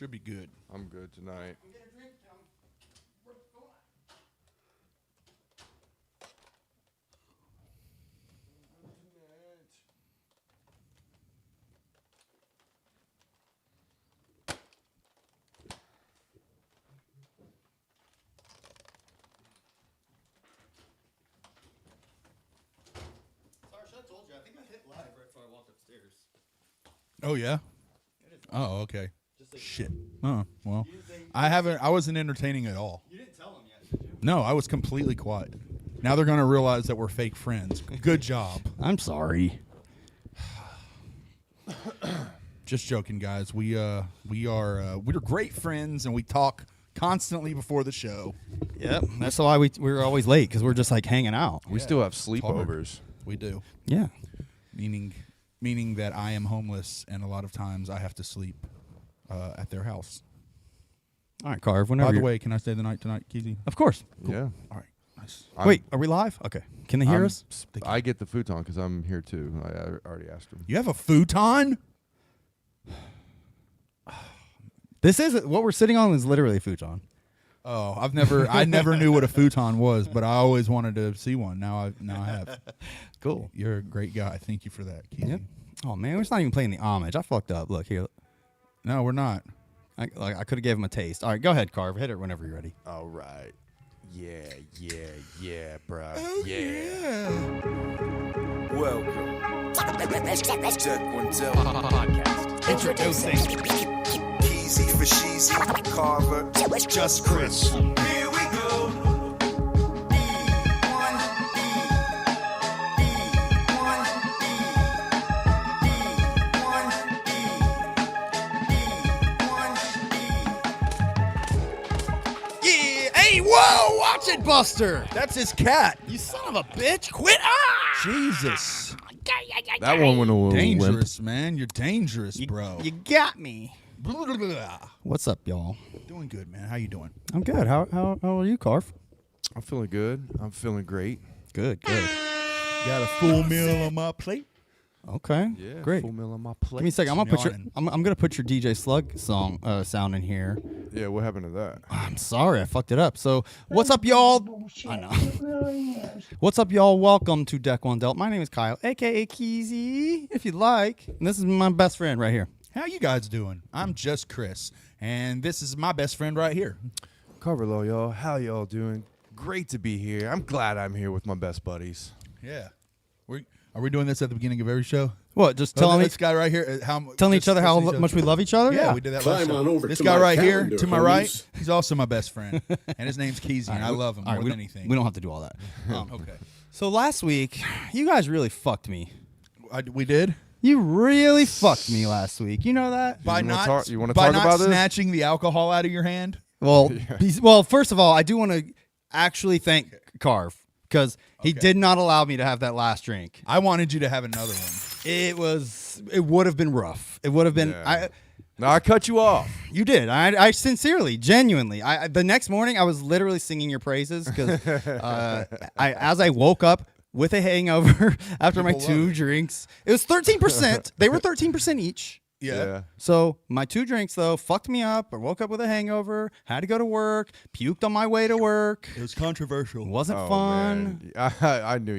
Should be good. I'm good tonight. Oh yeah. Oh okay. Shit. Oh well. I wasn't entertaining at all. You didn't tell them yet, did you? No, I was completely quiet. Now they're gonna realize that we're fake friends. Good job. I'm sorry. Just joking, guys. We're great friends, and we talk constantly before the show. Yep. That's why we're always late, because we're just like hanging out. We still have sleepovers. We do. Yeah. Meaning that I am homeless, and a lot of times I have to sleep at their house. All right, Carv. Whenever. By the way, can I stay the night tonight, Keezy? Of course. Cool. Yeah. All right. Nice. Wait, are we live? Okay. Can they hear us? I get the futon because I'm here too. I already asked him. You have a futon? This is what we're sitting on is literally a futon. Oh, I never knew what a futon was, but I always wanted to see one. Now I have. Cool. You're a great guy. Thank you for that, Keezy. Yep. Oh man, we're not even playing the homage. I fucked up. Look here. No, we're not. I could have gave him a taste. All right, go ahead, Carv. Hit it whenever you're ready. All right. Yeah, bro. Oh, yeah. Welcome. Check one, two. Podcast. Introducing Easy for Sheezy, Carver, Just Chris. Here we go. Yeah. Hey, whoa! Watch it, Buster. That's his cat. You son of a bitch! Quit! Jesus. That one went a little Dangerous, limp. man. You're dangerous, bro. You got me. Blah, blah, blah. What's up, y'all? Doing good, man. How you doing? I'm good. How are you, Carv? I'm feeling good. I'm feeling great. Good. Got a full meal on my plate. Okay. Yeah, Great. full meal on my plate. Give me a second. I'm Yawning. gonna put your DJ Slug song sound in here. Yeah, what happened to that? I'm sorry, I fucked it up. So, what's up, y'all? I know. What's up, y'all? Welcome to Deck One Delt. My name is Kyle, aka Keezy, if you'd like. And this is my best friend right here. How you guys doing? I'm just Chris, and this is my best friend right here. Carverlow, y'all. How y'all doing? Great to be here. I'm glad I'm here with my best buddies. Yeah. Are we doing this at the beginning of every show? What? Just telling this guy right here, telling each other how much we love each other. Yeah, we did that last Climb on show. over This to guy my right here, calendar, to my homies. right, he's also my best friend, and his name's Keezy, and I love him more than anything. We don't have to do all that. Okay. So last week, you guys really fucked me. We did? You really fucked me last week. You know that? By You wanna not, talk- you wanna by talk not about this? snatching the alcohol out of your hand? Well, well, first of all, I do want to actually thank Carv because he did not allow me to have that last drink. I wanted you to have another one. It would have been rough. It would have been. Yeah. No, I cut you off. You did. I sincerely, genuinely. The next morning, I was literally singing your praises because as I woke up with a hangover after my People love 2 it. drinks, it was 13%. They were 13% each. Yeah. So my 2 drinks though fucked me up. I woke up with a hangover, had to go to work, puked on my way to work. It was controversial. Wasn't Oh, fun. man. I knew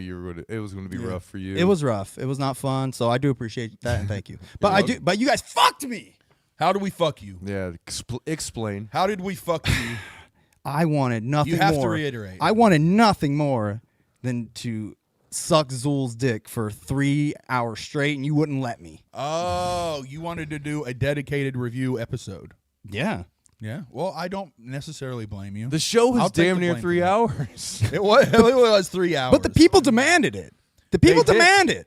it was going to be rough for you. It was rough. It was not fun. So I do appreciate that and thank you. But But you guys fucked me. How do we fuck you? Yeah, explain. How did we fuck you? I wanted nothing You more. have to reiterate. I wanted nothing more than to suck Zool's dick for 3 hours straight, and you wouldn't let me. Oh, you wanted to do a dedicated review episode. Yeah. Yeah. Well, I don't necessarily blame you. The show was I'll take damn the near blame 3 for that. hours. It was 3 hours. But the people demanded it. The people They did. demanded.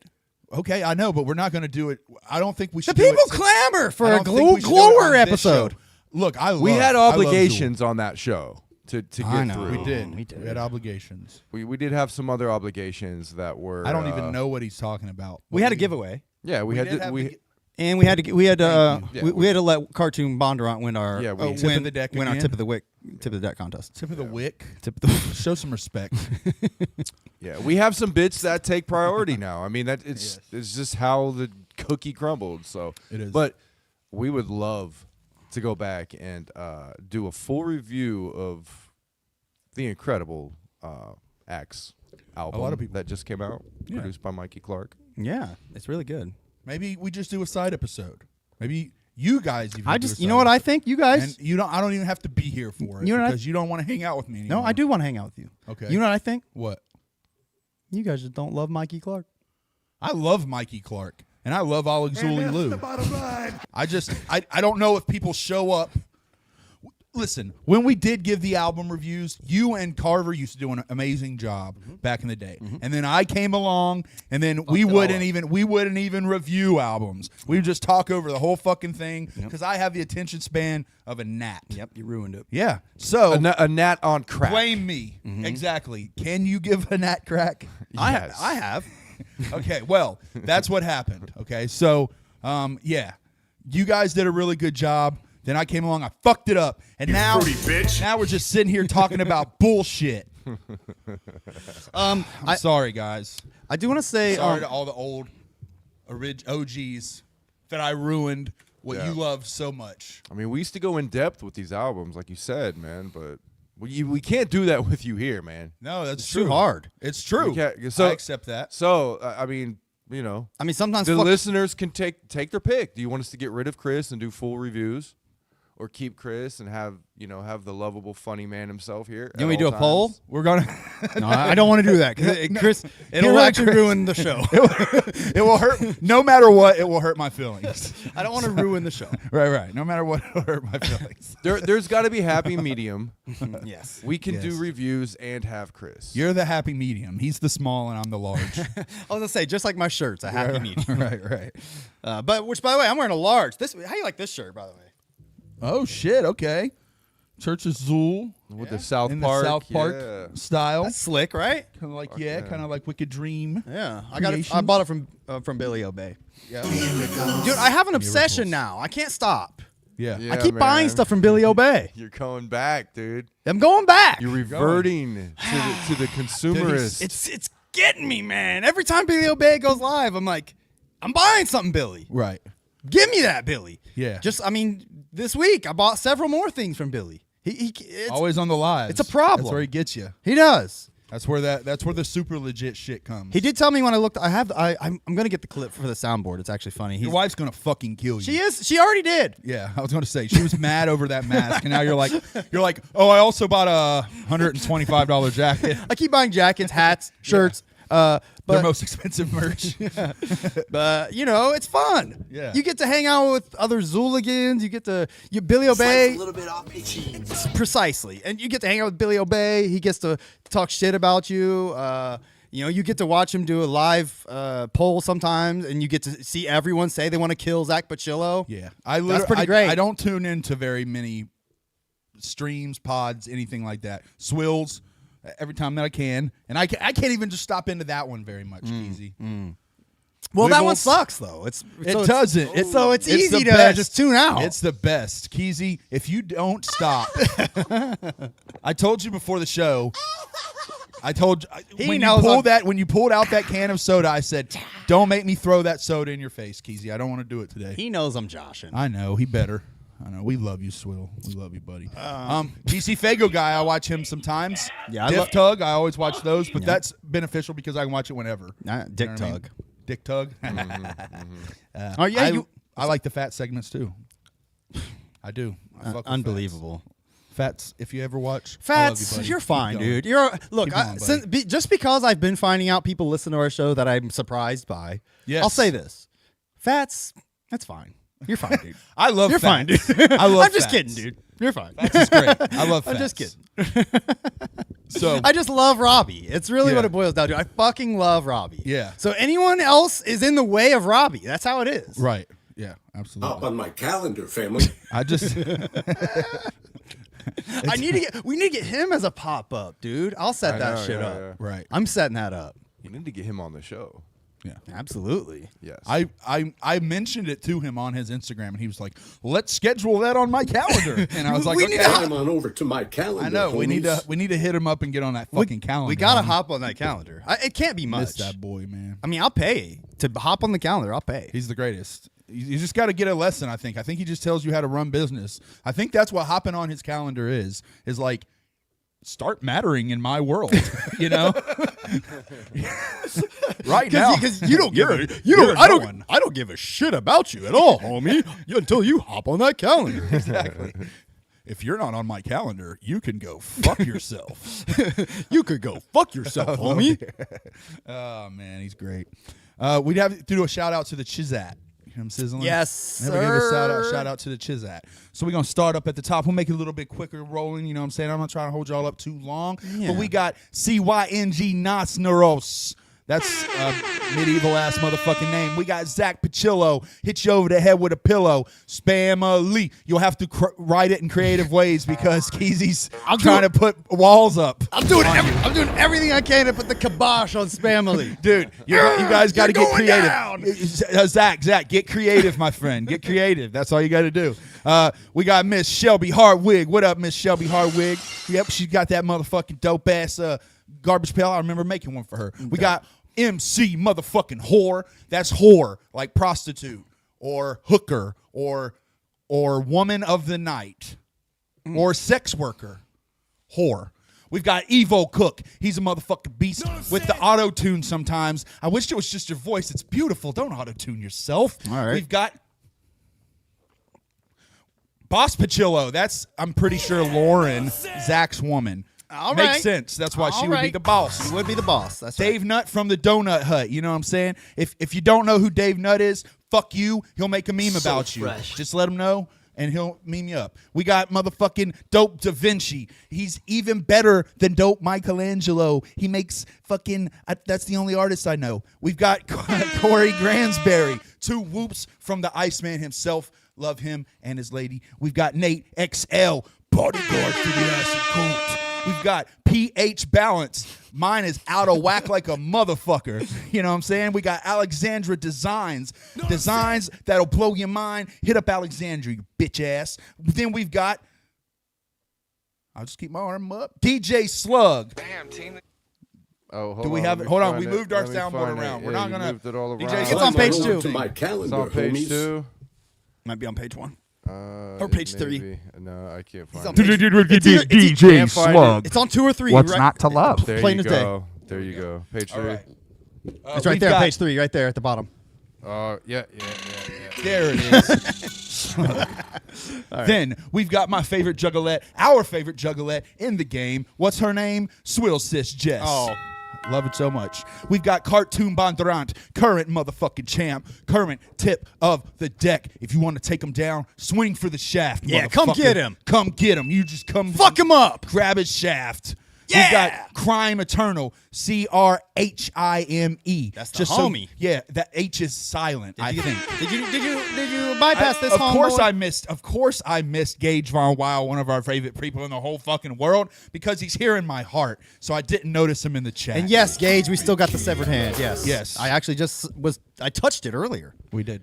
Okay, I know, but we're not going to do it. I don't think we The should. do it people since- clamor I for a don't think we should do it glower on this show. episode. Look, We had I love obligations on that show to get I know. through. Zool. We did. We did. We had obligations. We did have some other obligations that were. I don't even know what he's talking about. We had a giveaway. Yeah, we had did to. have We to And we had to we had Yeah, we had to let Cartoon Bondurant win our Yeah, we- Tip of the deck win our again? tip of the deck contest. tip of the wick. Tip of the Show some respect. yeah, we have some bits that take priority now. I mean, that it's just how the cookie crumbled. So It is. But we would love to go back and do a full review of the incredible Axe album lot of people- that just came out, Yeah. produced by Mikey Clark. Yeah, it's really good. Maybe we just do a side episode. Maybe you guys even I do just, a you know side what I episode. think, you guys. And you don't. I don't even have to be here for it You know what I- because you don't want to hang out with me anymore. No, I do want to hang out with you. Okay. You know what I think? What? You guys just don't love Mikey Clark. I love Mikey Clark and I love Alexuli Lou. I don't know if people show up. Listen, when we did give the album reviews, you and Carver used to do an amazing job back in the day. And then I came along and then we wouldn't even review albums. We would just talk over the whole fucking thing because I have the attention span of a gnat. Yep, you ruined it. Yeah. So A gnat on crack. blame me. Exactly. Can you give a gnat crack? Yes. I have. Okay, well, that's what happened. Okay, so yeah, you guys did a really good job. Then I came along, I fucked it up, and now we're just sitting here talking about bullshit. I'm sorry, guys. I do want to say, Sorry to all the old OGs that I ruined what Yeah. you love so much. I mean, we used to go in depth with these albums, like you said, man, but we can't do that with you here, man. No, that's it's true. too hard. It's true. We can't- so- I accept that. So, I mean, you know, I mean, sometimes the listeners can take their pick. Do you want us to get rid of Chris and do full reviews, or keep Chris and have the lovable, funny man himself here? You want me to do a poll? We're gonna. No, I don't want to do that because Chris, it'll he'll let actually Chris- ruin the show. It will hurt. No matter what, it will hurt my feelings. I don't want to ruin the show. Right. No matter what, it'll hurt my feelings. There's got to be happy medium. Yes. We can do Yes. reviews and have Chris. You're the happy medium. He's the small, and I'm the large. I was gonna say, just like my shirt's a happy medium. right. But which, by the way, I'm wearing a large. How do you like this shirt, by the way? Oh shit. Okay. Church of Zool with the South in Park, the South Park yeah. style. That's slick, right? Kind of like kind of like Wicked Dream. Yeah, I got it. I Creations. bought it from Billy Obey. Yeah. Dude, I have an obsession now. I can't stop. Yeah. Yeah. I keep buying man. stuff from Billy Obey. You're going back, dude. I'm going back. You're reverting to the consumerist. It's getting me, man. Every time Billy Obey goes live, I'm like, I'm buying something, Billy. Right. Give me that, Billy. Yeah. I mean, this week I bought several more things from Billy. It's, Always on the live. it's a problem. That's where he gets you. he does. That's where the super legit shit comes. He did tell me when I looked. I'm gonna get the clip for the soundboard. It's actually funny. Your wife's gonna fucking kill you. She is. She already did. Yeah, I was gonna say she was mad over that mask, and now you're like, oh, I also bought a $125 jacket. I keep buying jackets, hats, shirts. Their But most expensive merch. but it's fun. Yeah. You get to hang out with other Zooligans. You get to Billy Obey. A little bit off the cheese. Precisely, and you get to hang out with Billy Obey. He gets to talk shit about you. You get to watch him do a live poll sometimes, and you get to see everyone say they want to kill Zach Pacillo. Yeah, That's pretty great. I don't tune into very many streams, pods, anything like that. Swills every time that I can, and I can't even just stop into that one very much. Easy. Well, that one Wiggles. sucks though. It's Doesn't. so it's easy the to best. just tune out. It's the best, Keezy. If you don't stop, I told you before the show. He when knows when you pulled out that can of soda, I said, "Don't make me throw that soda in your face, Keezy. I don't want to do it today." he knows I'm joshing. I know he better. I know we love you, Swill. We love you, buddy. DC Fago guy, I watch him sometimes. Yeah, Diff Tug, I always watch those, but that's beneficial because I can watch it whenever. Dick You know what I mean? Tug. Dick Tug. Oh yeah, I like the fat segments too. I do. I fuck with unbelievable. Fats, if you ever watch. I love you, Fats, buddy. you're Keep fine, going. dude. Look. Keep going, buddy. Just because I've been finding out people listen to our show that I'm surprised by. Yes. I'll say this: Fats, that's fine. You're fine, dude. I love You're fats. fine, dude. I love I'm just fats. kidding, dude. You're fine. Fats is great. I love I'm fats. just kidding. So I just love Robbie. It's really Yeah. what it boils down to. I fucking love Robbie. Yeah. So anyone else is in the way of Robbie. That's how it is. right. Yeah, absolutely. Up on my calendar, family. I just We need to get him as a pop up, dude. I'll set that know, shit yeah, up. yeah. right. I'm setting that up. You need to get him on the show. Yeah. Absolutely. Yes. I mentioned it to him on his Instagram, and he was like, "Let's schedule that on my calendar." And I was like, We "Okay." need to- Come on over to my calendar. I know we need to hit him up and get on that fucking calendar. We gotta homie. hop on that calendar. It can't be Miss much. that boy, man. I mean, I'll pay to hop on the calendar. I'll pay. He's the greatest. You just got to get a lesson, I think. I think he just tells you how to run business. I think that's what hopping on his calendar is like, start mattering in my world, you know? Right now. Because you don't give I don't give a shit about you at all, homie, until you hop on that calendar. Exactly. If you're not on my calendar, you can go fuck yourself. You could go fuck yourself, homie. Oh, man, he's great. We'd have to do a shout-out to the Chizat. I'm sizzling. Yes, Never gave a shout out to the Chizat. So we're going to start up at the top. We'll make it a little bit quicker rolling. You know what I'm saying? I'm not trying to hold y'all up too long. Yeah. But we got CYNG Nasneros. That's a medieval-ass motherfucking name. We got Zach Pacillo. Hit you over the head with a pillow. Spamily. You'll have to write it in creative ways because Keezy's trying to put walls up. I'm doing everything I can to put the kibosh on Spamily. Dude, you guys got to get creative. Down. Zach, get creative, my friend. Get creative. That's all you got to do. We got Miss Shelby Hartwig. What up, Miss Shelby Hartwig? Yep, she's got that motherfucking dope-ass garbage pail. I remember making one for her. Okay. We got MC motherfucking whore. That's whore, like prostitute or hooker or woman of the night or sex worker. Whore. We've got Evo Cook. He's a motherfucking beast with the auto-tune sometimes. I wish it was just your voice. It's beautiful. Don't auto-tune yourself. All right. We've got Boss Pacillo. That's, I'm pretty sure, Lauren, Zach's woman. All Makes right. sense. That's why she All would be right. the boss. She would be the boss. That's Dave right. Nutt from the Donut Hut. You know what I'm saying? If you don't know who Dave Nutt is, fuck you. He'll make a meme about you. Just let him know, and he'll meme you up. We got motherfucking Dope Da Vinci. He's even better than Dope Michelangelo. He makes fucking, that's the only artist I know. We've got Corey Gransberry. 2 whoops from the Iceman himself. Love him and his lady. We've got Nate XL, bodyguard for the acid cult. We've got pH Balance. Mine is out of whack like a motherfucker. You know what I'm saying? We got Alexandra Designs. Designs that'll blow your mind. Hit up Alexandra, you bitch ass. Then we've got, I'll just keep my arm up, DJ Slug. Damn, team. Oh, hold Do we on, have let it? me Hold on. find We it. moved our Let me soundboard find it. around. We're Yeah, not you going moved it all DJ around. It's on page 2. To my It's calendar, on page homies. 2. Might be on page 1. Or page 3. No, I can't It's find on it. page- DJ Can't find Slug. It's on 2 or 3. What's right? not to love? There Plain you as day. go. There you go. Page 3. All right. It's right there, page 3, right there at the bottom. Yeah. There it is. Then we've got my favorite juggalette, our favorite juggalette in the game. What's her name? Swill Sis Jess. Oh. Love it so much. We've got Cartoon Bondrant, current motherfucking champ, current tip of the deck. If you want to take him down, swing for the shaft. Yeah, come motherfucker. get him. Come get him. You just come. Fuck him up. Grab his shaft. Yeah. We've got Crime Eternal, CRHIME. That's the Just homie. Yeah, that H is silent, I think. Did you bypass this? Of course homeboy? Of course I missed Gage Von Weil, one of our favorite people in the whole fucking world, because he's here in my heart. So I didn't notice him in the chat. And yes, Gage, we still got the severed hand. Yes. Yes. I actually I touched it earlier. we did.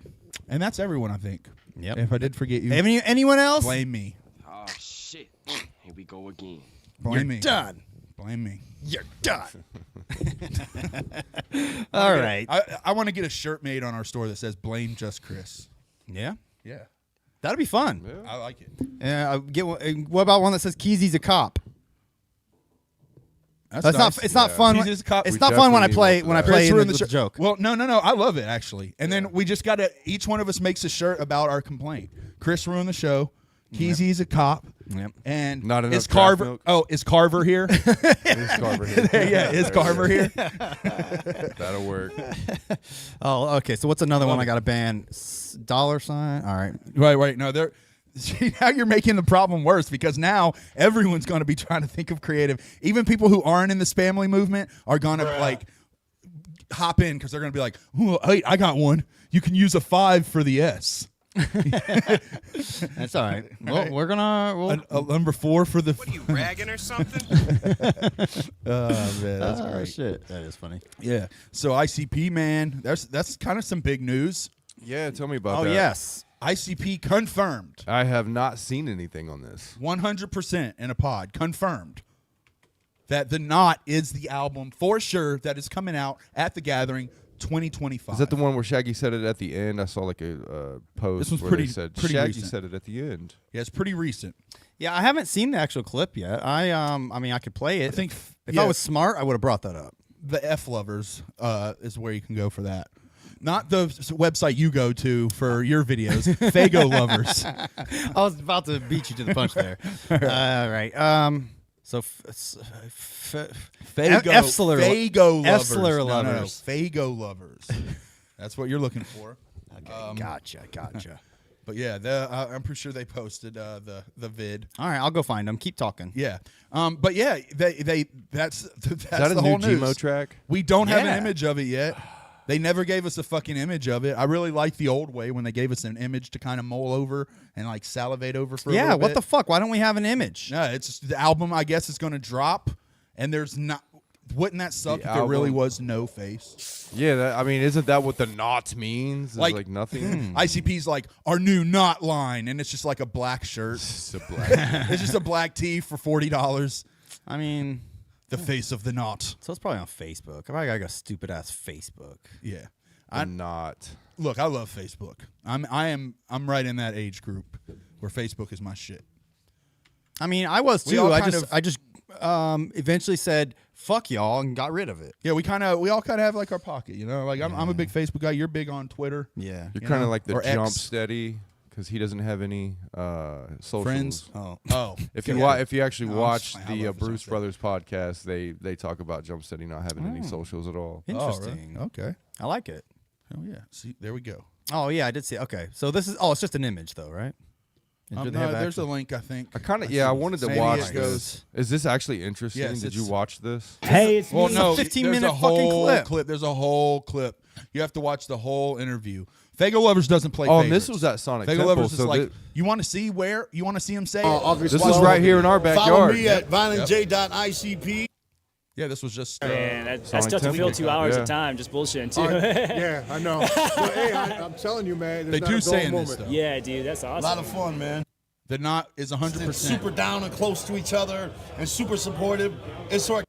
And that's everyone, I think. Yep. If I did forget you, Anyone else? blame me. Oh shit. Here we go again. Blame me. Done. Blame me. You're done. All right. I want to get a shirt made on our store that says "Blame Just Chris." Yeah. Yeah, That'd be fun. I like it. What about one that says Keezy's a cop? That's nice. not. It's not fun. Keezy's a cop. It's We not fun when I definitely play need when I that. play Chris in ruined the shirt. joke. Well, no. I love it actually. And then we just gotta. Each one of us makes a shirt about our complaint. Chris ruined the show. Keezy's a cop. Yep. And Not enough is Carver? draft milk? Oh, is Carver here? It's Carver here. Yeah, is Carver here? That'll work. Oh, okay. So what's another one I got to ban? $? All right. Right. No, they're. See, now you're making the problem worse because now everyone's going to be trying to think of creative. Even people who aren't in the Spamily movement are going to like hop in because they're going to be like, "Oh, hey, I got one. You can use a 5 for the S. That's all right. Well, we're gonna. A number 4 for the. What are you, ragging or something? Oh man, that's great. Shit. That is funny. Yeah. So ICP, man, that's kind of some big news. Yeah, tell me about Oh that. yes. ICP confirmed. I have not seen anything on this. 100% in a pod confirmed that the Naught is the album for sure that is coming out at the Gathering 2025. Is that the one where Shaggy said it at the end? I saw like a post This one's where pretty- they said pretty Shaggy recent. said it at the end. Yeah, it's pretty recent. Yeah, I haven't seen the actual clip yet. I mean, I could play it. I think if I was smart, I would have brought that up. the F Lovers is where you can go for that. Not the website you go to for your videos. Fago Lovers. I was about to beat you to the punch there. Right. So Fago F-slur Lovers. F-slur No, lovers. Fago Lovers. That's what you're looking for. Okay, gotcha. But yeah, I'm pretty sure they posted the vid. All right, I'll go find them. Keep talking. Yeah. But yeah, that's Is that a the new whole news. Gmo track? We don't have Yeah. an image of it yet. They never gave us a fucking image of it. I really like the old way when they gave us an image to kind of mull over and like salivate over for a Yeah, little what bit. the fuck? Why don't we have an image? No, it's just, the album, I guess, is going to drop, and there's not. Wouldn't that suck The if there really album. was no face? Yeah, I mean, isn't that what the Naught means? It's Like- like nothing. ICP's like our new Naught line, and it's just like a black shirt. It's a black. It's just a black tee for $40. I mean, The face of the Naught. so it's probably on Facebook. I got a stupid ass Facebook. Yeah. I'm not. Look, I love Facebook. I'm right in that age group where Facebook is my shit. I mean, I was We too. all I kind just eventually said fuck y'all and got rid of it. Yeah, we all kind of have like our pocket, you know. Like I'm a big Facebook guy. You're big on Twitter. Yeah. You're You kind know, of like the or X. Jump Steady because he doesn't have any socials. Friends. Oh. Oh, If you yeah. if you actually No, I'm watch just playing. I the love the Bruce Jump Brothers podcast, they talk about Jump Steady not having any socials at all. Oh, really? Interesting. Okay. I like it. Oh yeah. See, there we go. Oh yeah, I did see. Okay, so this is. Oh, it's just an image though, right? Do they No, have there's a actual- link, I think. I kind of I wanted to Maybe watch it this. goes- Is this actually interesting? Yes, Did you it's- watch this? Hey, it's Well, me. no, 15-minute there's a fucking whole clip. There's a whole clip. You have to watch the whole interview. Fago Lovers doesn't play. Oh, and favorites. this was at Sonic Fago Temple. Lovers is So like, you want to see where? You want to see him say? August this was 12th. right here in our backyard. Follow me at violentj.icp. Yeah, this was just. Man, that's Sonic tough to Temple. fill 2 hours Yeah. of time just bullshitting too. Yeah, I know. But, hey, I'm telling you, man. They There's do not a dull saying this moment. though. Yeah, dude, that's A awesome. lot of fun, man. The Knot is 100%. It's super down and close to each other and super supportive. It's sort.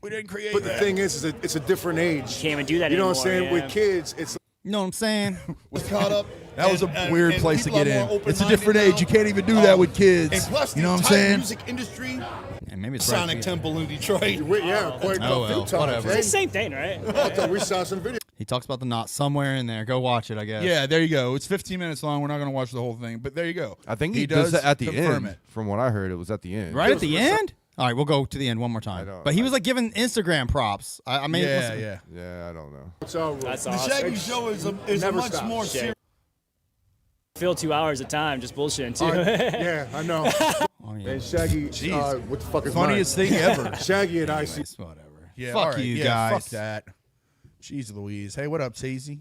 We didn't create But the that. thing is it's a different age. Can't even do that You know anymore. what I'm saying? yeah. With kids, it's You know what I'm saying? was caught up. That was a weird and place to people get are in. more It's a open-minded different age. now. You can't even do that with kids. And plus, You know what I'm the entire saying? music industry, And maybe it's Sonic right. Temple in Detroit. yeah, quite Oh, a few well, times. whatever. eh? It's the same thing, right? I thought we saw some videos. He talks about the knot somewhere in there. Go watch it, I guess. Yeah, there you go. It's 15 minutes long. We're not going to watch the whole thing, but there you go. I think he does that at the confirm end. it. From what I heard, it was at the end. Right at the end. All right, we'll go to the end one more I time. don't- But he was like giving Instagram props. I mean, Yeah, listen, yeah. Yeah, I don't know. It's all right. That's The awesome. Shaggy Show is a never much stops. more Shit. serious. Fill 2 hours of time just bullshitting too. Yeah, I know. Oh, yeah. And Shaggy, what the fuck is Funniest thing ever. mine? Shaggy and IC. It's whatever. Yeah, Fuck all right. you Yeah, guys. Fuck that. Jeez Louise. Hey, what up, Tazy?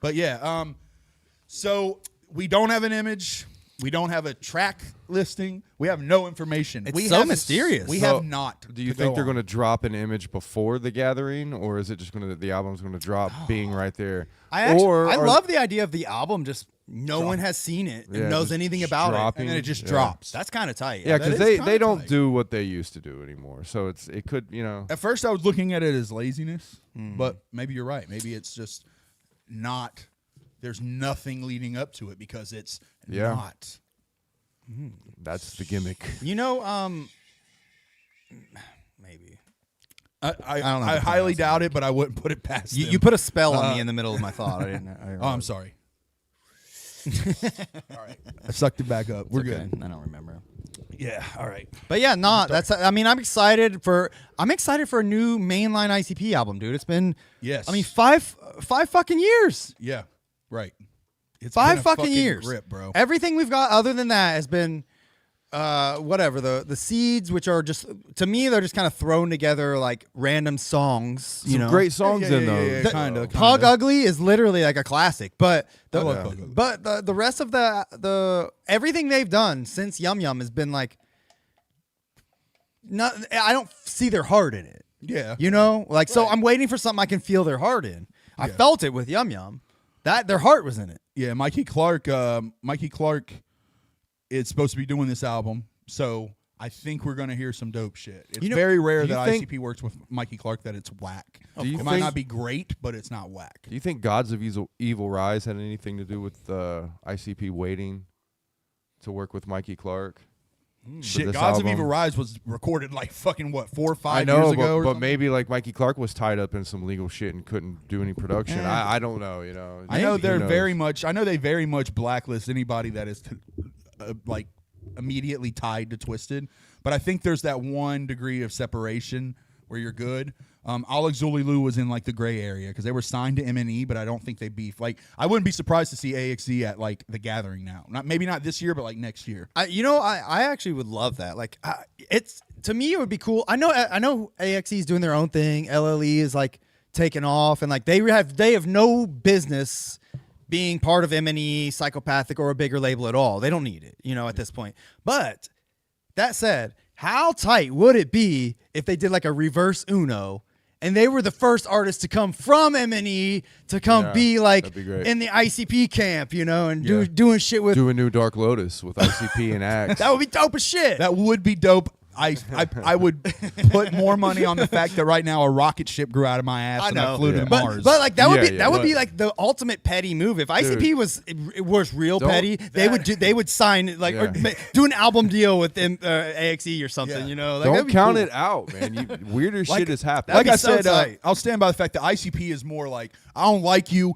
But yeah, so we don't have an image. We don't have a track listing. We have no information. It's we so have mysterious. We So, have not. Do you think they're going to drop an image before the gathering, or is it just going to the album's going to drop being right there? I or love the idea of the album. Just no one has seen it and Yeah, knows just anything about dropping. And then it just Yeah. drops. it. That's kind of tight. Yeah, that because is they kinda don't tight. do what they used to do anymore. So it could At first, I was looking at it as laziness, Hmm. but maybe you're right. Maybe it's just not. There's nothing leading up to it because it's Yeah. not. that's the gimmick. You know, maybe I don't know I the highly plans. doubt it, but I wouldn't put it past you, them. you put a spell on me in the middle of my thought. I didn't. Oh, I'm sorry. All right, I sucked it back up. We're Okay, good. I don't remember. Yeah. All right. But yeah, not that's. I mean, I'm excited for a new mainline ICP album, dude. It's been Yes. I mean, five fucking years. Yeah. Right. It's Five been a fucking years. grip, bro. Everything we've got other than that has been whatever. The seeds, which are just to me, they're just kind of thrown together like random songs. You Some know, great songs in those. Yeah, The- kinda. Pug Ugly is literally like a classic, but I love Pug Ugly. but the rest of the everything they've done since Yum Yum has been like, not. I don't see their heart in it. Yeah. You know, like so I'm waiting for something I can feel their heart in. I felt it with Yum Yum, that their heart was in it. Yeah. Mikey Clark is supposed to be doing this album, so I think we're going to hear some dope shit. It's You know- very rare do you that think- ICP works with Mikey Clark that it's whack. Do you It might think- not be great, but it's not whack. Do you think Gods of Evil Rise had anything to do with ICP waiting to work with Mikey Clark? Shit, this Gods of album? Evil Rise was recorded like fucking what 4 or 5 I know, years ago. or but something? maybe like Mikey Clark was tied up in some legal shit and couldn't do any production. I don't know. You know, I know Who they're knows? very much. I know they very much blacklist anybody that is like immediately tied to Twisted. But I think there's that one degree of separation where you're good. Alex Zulilou was in like the gray area because they were signed to MNE, but I don't think they beef. Like I wouldn't be surprised to see AXE at like the Gathering now. Maybe not this year, but like next year. I actually would love that. Like, it's to me, it would be cool. I know AXE is doing their own thing. LLE is like taking off, and like they have no business being part of MNE, Psychopathic, or a bigger label at all. They don't need it, at this point. But that said, how tight would it be if they did like a reverse Uno? And they were the first artists to come from MNE to come be like that'd be great. in the ICP camp, and doing shit with. Do a new Dark Lotus with ICP and Axe. That would be dope as shit. That would be dope. I would put more money on the fact that right now a rocket ship grew out of my ass and I flew to Mars. But like that would Yeah, be yeah, that would but- be like the ultimate petty move. If ICP was real Don't- petty, they would sign like or do an album deal with them, AXE or something. Yeah. Like, Don't that'd be count cool. it out, man. Weirder shit has happened. like be I so said, tight. I'll stand by the fact that ICP is more like I don't like you,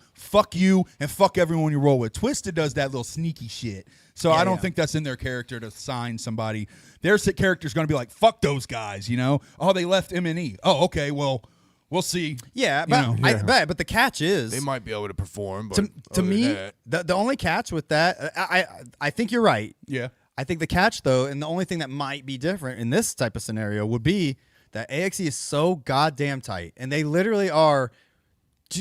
and fuck everyone you roll with. Twisted does that little sneaky shit. So I don't think that's in their character to sign somebody. Their character's going to be like, fuck those guys, Oh, they left MNE. Oh, okay, well, we'll see. Yeah, You but know. but the catch is they might be able to perform, but to other than me that- the only catch with that I think you're right. Yeah. I think the catch though, and the only thing that might be different in this type of scenario would be that AXE is so goddamn tight, and they literally are.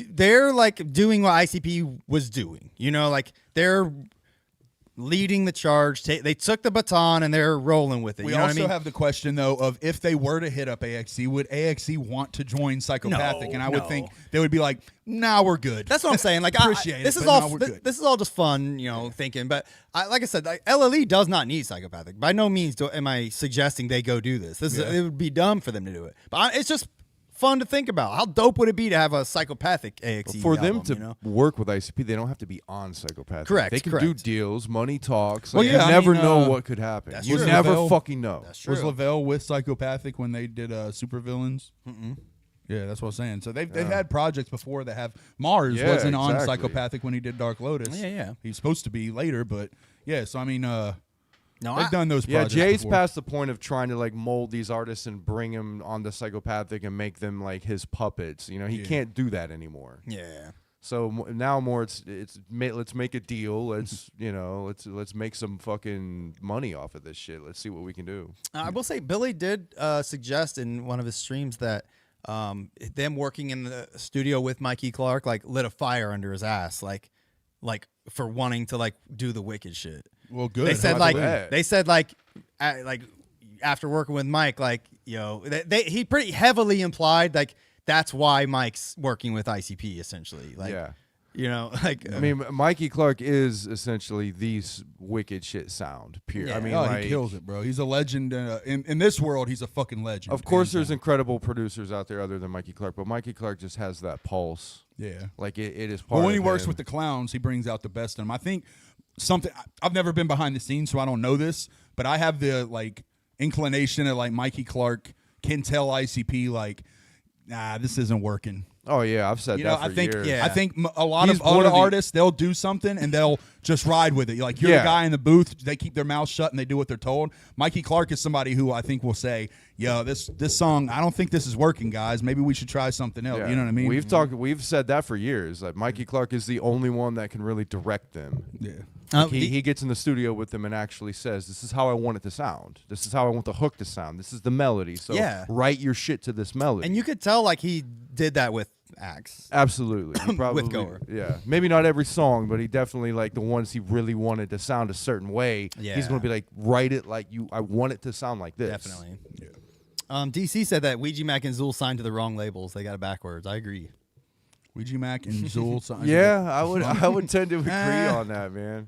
They're like doing what ICP was doing, like they're leading the charge. They took the baton and they're rolling with it. We you know also what I mean? have the question, though, of if they were to hit up AXE, would AXE want to join Psychopathic? And I would no. think they would be like, nah, we're good. That's what I'm saying. Like, Appreciate this it, is but all. no, we're good. This is all just fun, thinking. But like I said, LLE does not need Psychopathic. By no means am I suggesting they go do this. It would be dumb for them to do it. But it's just fun to think about. How dope would it be to have a Psychopathic AXE for them album, to work with ICP, they don't have to be on Psychopathic. Correct, They can do correct. deals, money talks. Well, Like, yeah, you I never mean, know what could happen. that's You true. never Lavelle- fucking know. That's Was true. Lavelle with Psychopathic when they did Supervillains? Mm-mm. Yeah, that's what I'm saying. So they've had projects before that have Mars Yeah, wasn't on exactly. Psychopathic when he did Dark Lotus. Yeah. He's supposed to be later, but yeah. So I mean, No, they've done those Yeah, projects. Jay's before. past the point of trying to like mold these artists and bring them onto Psychopathic and make them like his puppets. He can't do that anymore. Yeah. So now more it's let's make a deal. Let's let's make some fucking money off of this shit. Let's see what we can do. I will say Billy did suggest in one of his streams that them working in the studio with Mikey Clark like lit a fire under his ass, like for wanting to like do the wicked shit. Well, good. They How said about like that? they said like after working with Mike, like he pretty heavily implied like that's why Mike's working with ICP essentially. Like Yeah. like I mean, Mikey Clark is essentially the wicked shit sound. Pure. Yeah. I mean, Oh, like, he kills it, bro. He's a legend. In this world, he's a fucking legend. Of course, hands there's down. incredible producers out there other than Mikey Clark, but Mikey Clark just has that pulse. Yeah. Like it is part. But when he of works him. with the clowns, he brings out the best in them. I think something I've never been behind the scenes, so I don't know this, but I have the like inclination that like Mikey Clark can tell ICP like, nah, this isn't working. Oh yeah, I've said You that know, for I think years. Yeah. I think a lot He's of one other of the- artists, they'll do something and they'll just ride with it. Like you're Yeah. the guy in the booth, they keep their mouth shut and they do what they're told. Mikey Clark is somebody who I think will say, "Yo, this song, I don't think this is working, guys. Maybe we should try something else." Yeah. You know what I mean? We've said that for years. Like Mikey Clark is the only one that can really direct them. yeah. Like, he gets in the studio with them and actually says, "This is how I want it to sound. This is how I want the hook to sound. This is the melody. So Yeah. write your shit to this melody." and you could tell like he did that with Axe. Absolutely. He probably, Goer. Yeah. Maybe not every song, but he definitely like the ones he really wanted to sound a certain way. Yeah. He's gonna be like, write it like I want it to sound like this. Definitely. DC said that Ouija Mac and Zool signed to the wrong labels. They got it backwards. I agree. Ouija Mac and Zool. Something. Yeah, I would tend to agree on that, man.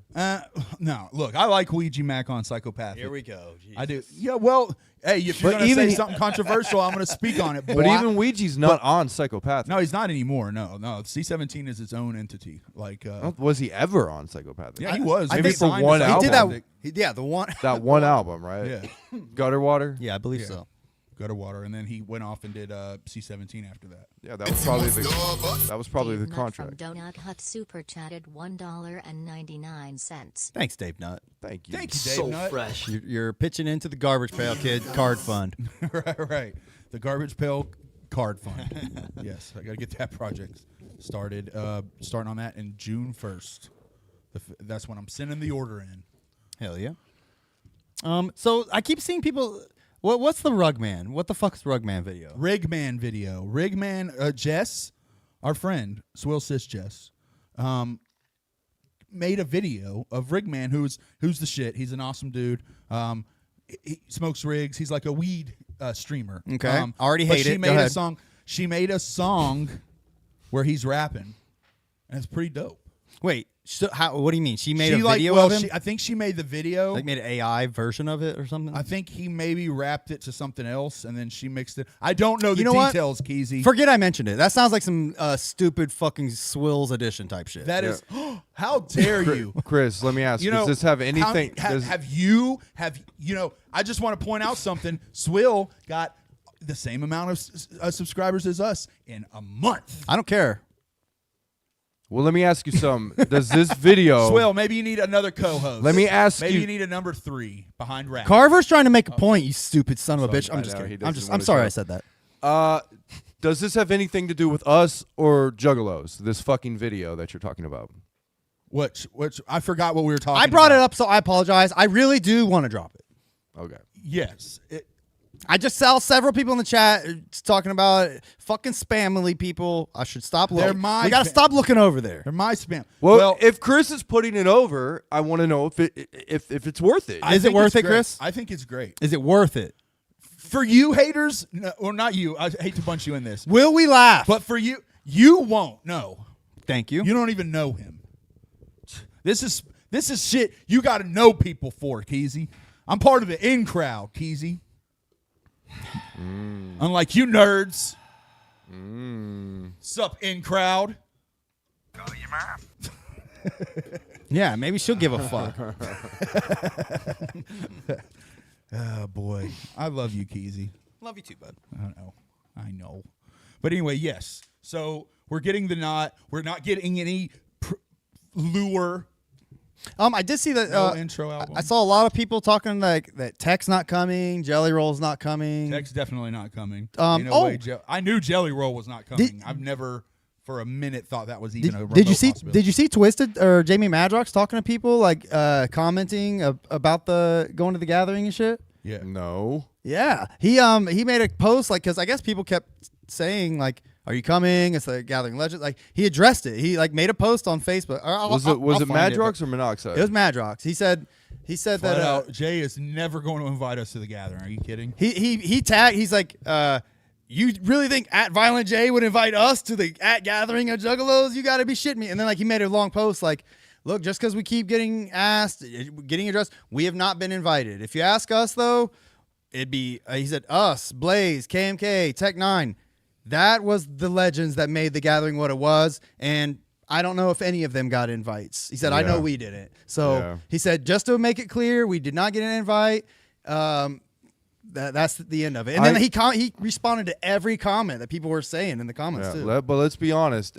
No, look, I like Ouija Mac on Psychopathic. Here we go. I do. Yeah, well, hey, if you're But going to say even- something controversial, I'm going to speak on it. But boy. even Ouija's not on Psychopathic. No, he's not anymore. No. C17 is its own entity. Like, Was he ever on Psychopathic? yeah, he was. Maybe He for signed one to He did album. that. The one. That one album, right? Yeah. Gutter Water. Yeah, I believe so. Gutter Water, and then he went off and did C17 after that. Yeah, that was probably the Dave Nutt contract. From Donut Hut super chatted $1.99. Thanks, Dave Nutt. Thank you. Thank you, Dave Nutt. Fresh. You're pitching into the garbage pail, kid. Card fund. right. The Garbage Pail Card Fund. Yes, I got to get that project started. Starting on that in June 1st. That's when I'm sending the order in. Hell yeah. So I keep seeing people. What's the Rugman? What the fuck's Rugman video? Rigman video. Rigman, Jess, our friend, Swill Sis Jess, made a video of Rigman, who's the shit. He's an awesome dude. He smokes rigs. He's like a weed streamer. Okay. Already but hate she it. Made Go a ahead. song. She made a song where he's rapping, and it's pretty dope. Wait, so what do you mean? She made a like, video well, of him? I think she made the video. Like made an AI version of it or something? I think he maybe rapped it to something else, and then she mixed it. I don't know the You know what? details, Keezy. Forget I mentioned it. That sounds like some stupid fucking Swills edition type shit. That is, how dare you? Chris, let me ask you, You know, does this have anything? Have you I just want to point out something. Swill got the same amount of subscribers as us in a month. I don't care. Well, let me ask you something. Does this video? Swill, maybe you need another co-host. Let me ask maybe you- you need a number 3 behind rap. Carver's trying to make a point, you stupid son of a Sorry, bitch. I'm I just know, he kidding. doesn't I'm wanna sorry joke. I said that. Does this have anything to do with us or Juggalos? This fucking video that you're talking about. Which I forgot what we were talking. I brought it about. up, so I apologize. I really do want to drop it. Okay. Yes. I just saw several people in the chat talking about fucking spamily people. I should stop They're looking. my We got to fa- stop looking over there. They're my spam. Well, if Chris is putting it over, I want to know if it's worth it. I Is it think worth it's it, great. Chris? I think it's great. Is it worth it? For you haters, no, or not you, I hate to bunch you in this. Will we laugh? But for you, you won't. No. Thank you. You don't even know him. This is shit you got to know people for, Keezy. I'm part of the in crowd, Keezy. Unlike you nerds. Sup, in crowd? Yeah, maybe she'll give a fuck. Oh boy, I love you, Keezy. Love you too, bud. I know. But anyway, yes. So we're getting the Naught. We're not getting any lure. I did see that No intro album. I saw a lot of people talking like that Tech's not coming, Jelly Roll's not coming. Tech's definitely not coming. Um, Ain't no oh. way I knew Jelly Roll was not coming. I've never for a minute thought that was even a remote Did you see possibility. Did you see Twisted or Jamie Madrox talking to people like commenting about the going to the gathering and shit? Yeah. No. Yeah. He made a post like cuz I guess people kept saying like are you coming? It's the Gathering Legend. Like he addressed it. He like made a post on Facebook. Was it find Madrox or Monoxide? It was Madrox. He said Flat that out, Jay is never going to invite us to the gathering. Are you kidding? he tagged. He's like, you really think at Violent J would invite us to the at gathering of Juggalos? You got to be shitting me. And then like he made a long post like, look, just because we keep getting asked, getting addressed, we have not been invited. If you ask us though, it'd be he said us, Blaze, KMK, Tech 9. That was the legends that made the gathering what it was, and I don't know if any of them got invites. He said, I know Yeah. we didn't. So Yeah. he said, just to make it clear, we did not get an invite. That's the end of it. And then he responded to every comment that people were saying in the comments too. But let's be honest.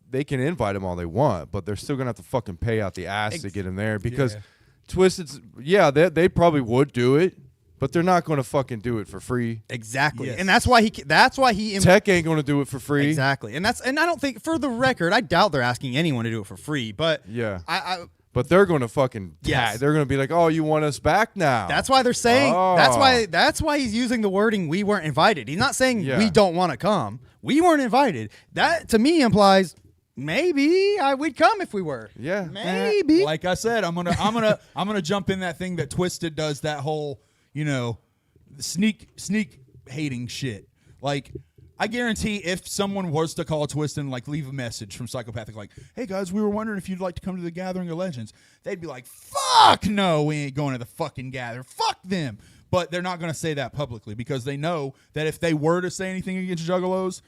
They can invite them all they want, but they're still going to have to fucking pay out the ass to get in there because Twisted's, they probably would do it, but they're not going to fucking do it for free. Exactly. Yes. And that's why he Tech ain't going to do it for free. Exactly. And I don't think, for the record, I doubt they're asking anyone to do it for free, but Yeah. I But they're going to fucking Yes. they're going to be like, "Oh, you want us back now?" that's why they're saying Oh. that's why he's using the wording we weren't invited. He's not saying Yeah. we don't want to come. We weren't invited. That to me implies maybe we'd come if we were. Yeah. Maybe. Like I said, I'm gonna jump in that thing that Twisted does, that whole sneak hating shit. Like I guarantee if someone was to call Twisted and like leave a message from Psychopathic like, hey guys, we were wondering if you'd like to come to the Gathering of Legends, they'd be like, fuck no, we ain't going to the fucking Gathering. Fuck them. But they're not going to say that publicly because they know that if they were to say anything against Juggalos,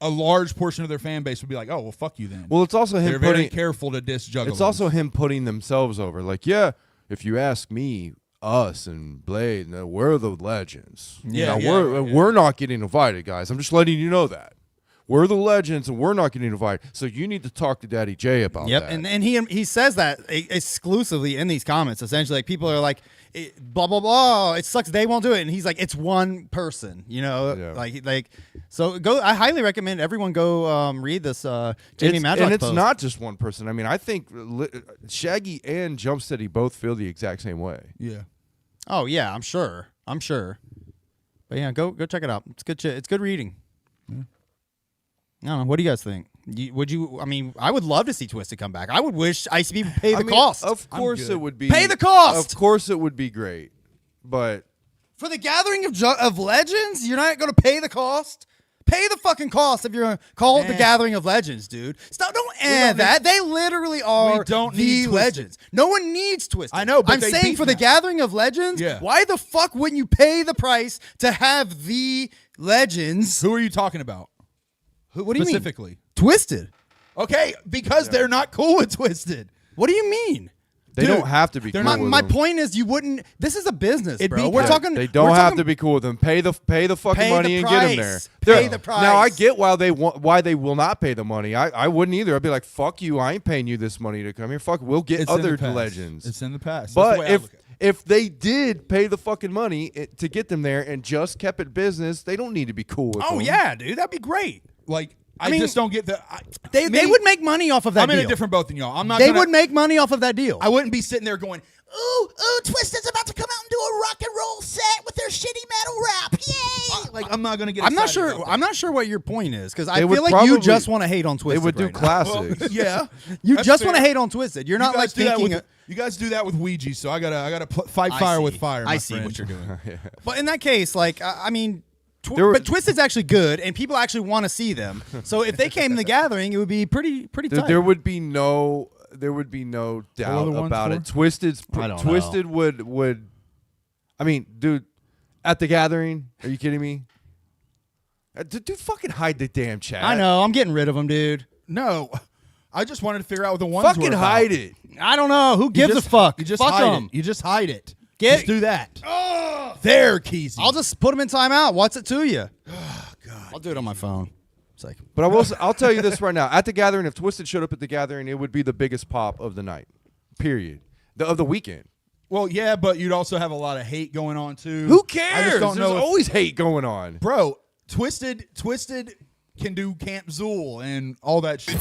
a large portion of their fan base would be like, oh, well, fuck you then. Well, it's also him They're very putting careful to diss Juggalos. It's also him putting themselves over. Like, yeah, if you ask me, us and Blade, no, we're the legends. Yeah, we're not getting invited, guys. I'm just letting you know that. We're the legends and we're not getting invited. So you need to talk to Daddy J about that. And he says that exclusively in these comments. Essentially, like people are like, blah blah blah. It sucks they won't do it, and he's like, it's one person, you know, like. So go. I highly recommend everyone go read this Jamie Madrox and it's post. not just one person. I mean, I think Shaggy and Jumpsteady both feel the exact same way. Yeah. Oh yeah, I'm sure. But yeah, go check it out. It's good shit. It's good reading. I don't know. What do you guys think? I mean, I would love to see Twisted come back. I would wish ICB would pay the cost. Of course it would be. Pay the cost! Of course it would be great. But For the Gathering of Legends, you're not going to pay the cost? Pay the fucking cost if you're going to call it the Gathering of Legends, dude. Stop! Don't add that. They literally are the Legends. No one needs Twisted. I know, but I'm they saying beat for the now. Gathering of Legends, why the fuck wouldn't you pay the price to have the Legends? Who are you talking about? What do you mean? Specifically? Twisted. Okay, because they're not cool with Twisted. What do you mean? They don't have to be cool with My them. point is, you wouldn't. This is a business, bro. We're talking. They don't have to be cool with them. Pay the fucking money and get them there. Pay the price. Now I get why they will not pay the money. I wouldn't either. I'd be like, fuck you. I ain't paying you this money to come here. Fuck. We'll get It's in other the past. legends. It's in the past. That's But the way I look at it. if they did pay the fucking money to get them there and just kept it business, they don't need to be cool with them. Oh yeah, dude, that'd be great. Like I mean, just don't get the. They would make money off of that. I'm deal. in a different boat than y'all. I'm not. They would make money off of that deal. I wouldn't be sitting there going, "Ooh, Twisted's about to come out and do a rock and roll set with their shitty metal rap, yay!" Like I'm not gonna get. I'm not excited sure. about I'm not sure what your point is because I They would feel like you probably- just want to hate on Twisted. They would do right now. classics. that. Yeah, You that's just want to fair. hate on Twisted. You're not You like guys do that thinking. with- you guys do that with Ouija, so I gotta fight I fire see. with fire. I my see friend. what you're doing. But in that case, like I mean. were- But Twisted's actually good, and people actually want to see them. So if they came to the Gathering, it would be pretty tight. There would be no doubt ones about for? it. Twisted's I don't Twisted would. I mean, dude, at the Gathering, are you kidding me? Dude, fucking hide the damn chat. I know. I'm getting rid of them, dude. No, I just wanted to figure out what the ones Fucking were about. hide it. I don't know. Who gives a fuck? You just fuck hide them. it. You just hide it. Get- just do that. There, Keezy. I'll just put them in timeout. What's it to you? Oh, God. I'll do it on my phone. It's like, But I'll tell you this right now. At the Gathering, if Twisted showed up at the Gathering, it would be the biggest pop of the night. Period. Of the weekend. Well, yeah, but you'd also have a lot of hate going on too. Who cares? I just don't There's know. always hate going on. Bro, Twisted can do Camp Zool and all that shit.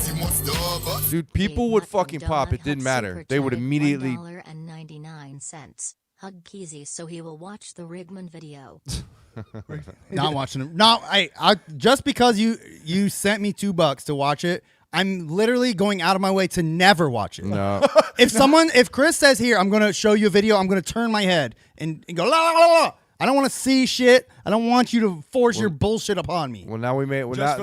Dude, people would fucking pop. It didn't matter. They would immediately. $1.99. Hug Keezy so he will watch the Rigman video. not watching them. No, I just because you sent me $2 to watch it, I'm literally going out of my way to never watch it. No. If Chris says here, I'm going to show you a video, I'm going to turn my head and go, la, la, la, la. I don't want to see shit. I don't want you to force your bullshit upon me. Well, now we made. Well, Just for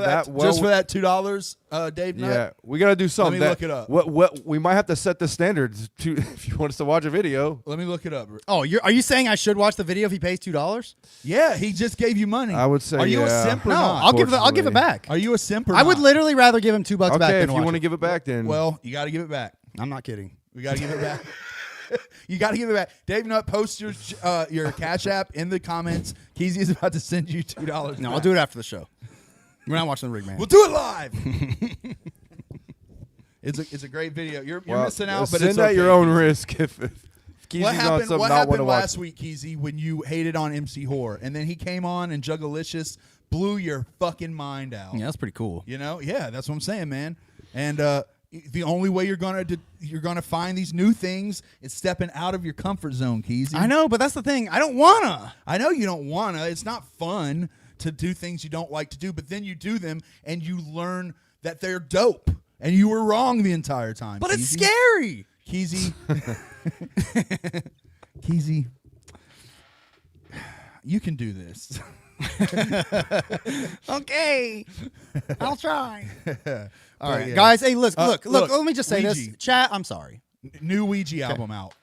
that $2, Dave. Nut? Yeah, we gotta do something. me look it up. What we might have to set the standards to if you want us to watch a video. Let me look it up. Oh, are you saying I should watch the video if he pays $2? Yeah, he just gave you money. I would say. Are you yeah. a simp or No, not? I'll give it Unfortunately. back. Are you a simp or I would not? literally rather give him $2 back Okay, than if you want to give it back, then Well, you got to give it back. I'm not kidding. We got to give it back. You got to give it back. Dave Nut, post your Cash App in the comments. Keezy is about to send you $2. No, I'll do it after the show. We're not watching the Rig Man. We'll do it live. It's a great video. You're missing out, but send it's at okay. your own risk. If Keezy's What on happened? something What not want to happened watch. last week, Keezy, when you hated on MC Whore, and then he came on and Juggalicious blew your fucking mind out? Yeah, that's pretty cool. You know, yeah, that's what I'm saying, man. And the only way you're gonna find these new things is stepping out of your comfort zone, Keezy. I know, but that's the thing. I don't wanna. I know you don't wanna. It's not fun to do things you don't like to do, but then you do them and you learn that they're dope, and you were wrong the entire time. But it's Keezy. scary. Keezy. Keezy. You can do this. Okay, I'll try. All right, yeah. guys. Hey, look. Let me just say Ouija. this. Chat, I'm sorry. New Ouija album out.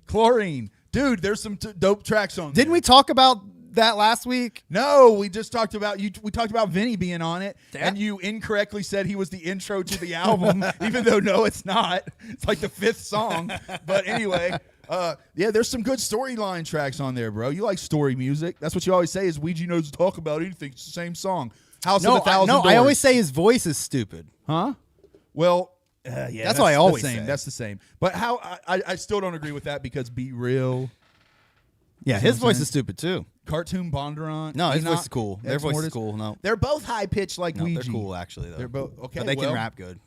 Chlorine. Dude, there's some dope tracks on Didn't there. we talk about that last week? No, we just talked about you. We talked about Vinny being on it, That- and you incorrectly said he was the intro to the album, even though no, it's not. It's like the 5th song. But anyway, yeah, there's some good storyline tracks on there, bro. You like story music? That's what you always say. Is Ouija knows to talk about anything. It's the same song. House of a Thousand Doors. I always say his voice is stupid. Huh? Well, yeah, That's what I always the same. say. That's the same. But how I still don't agree with that because Be Real, Yeah, You know his what I'm voice saying? is stupid too. Cartoon Bondurant. No, his Enoch, voice is cool. Their voice is Mortis. cool. No, They're both high pitched like no, Ouija. they're cool actually though. They're both okay. but they well, can rap good.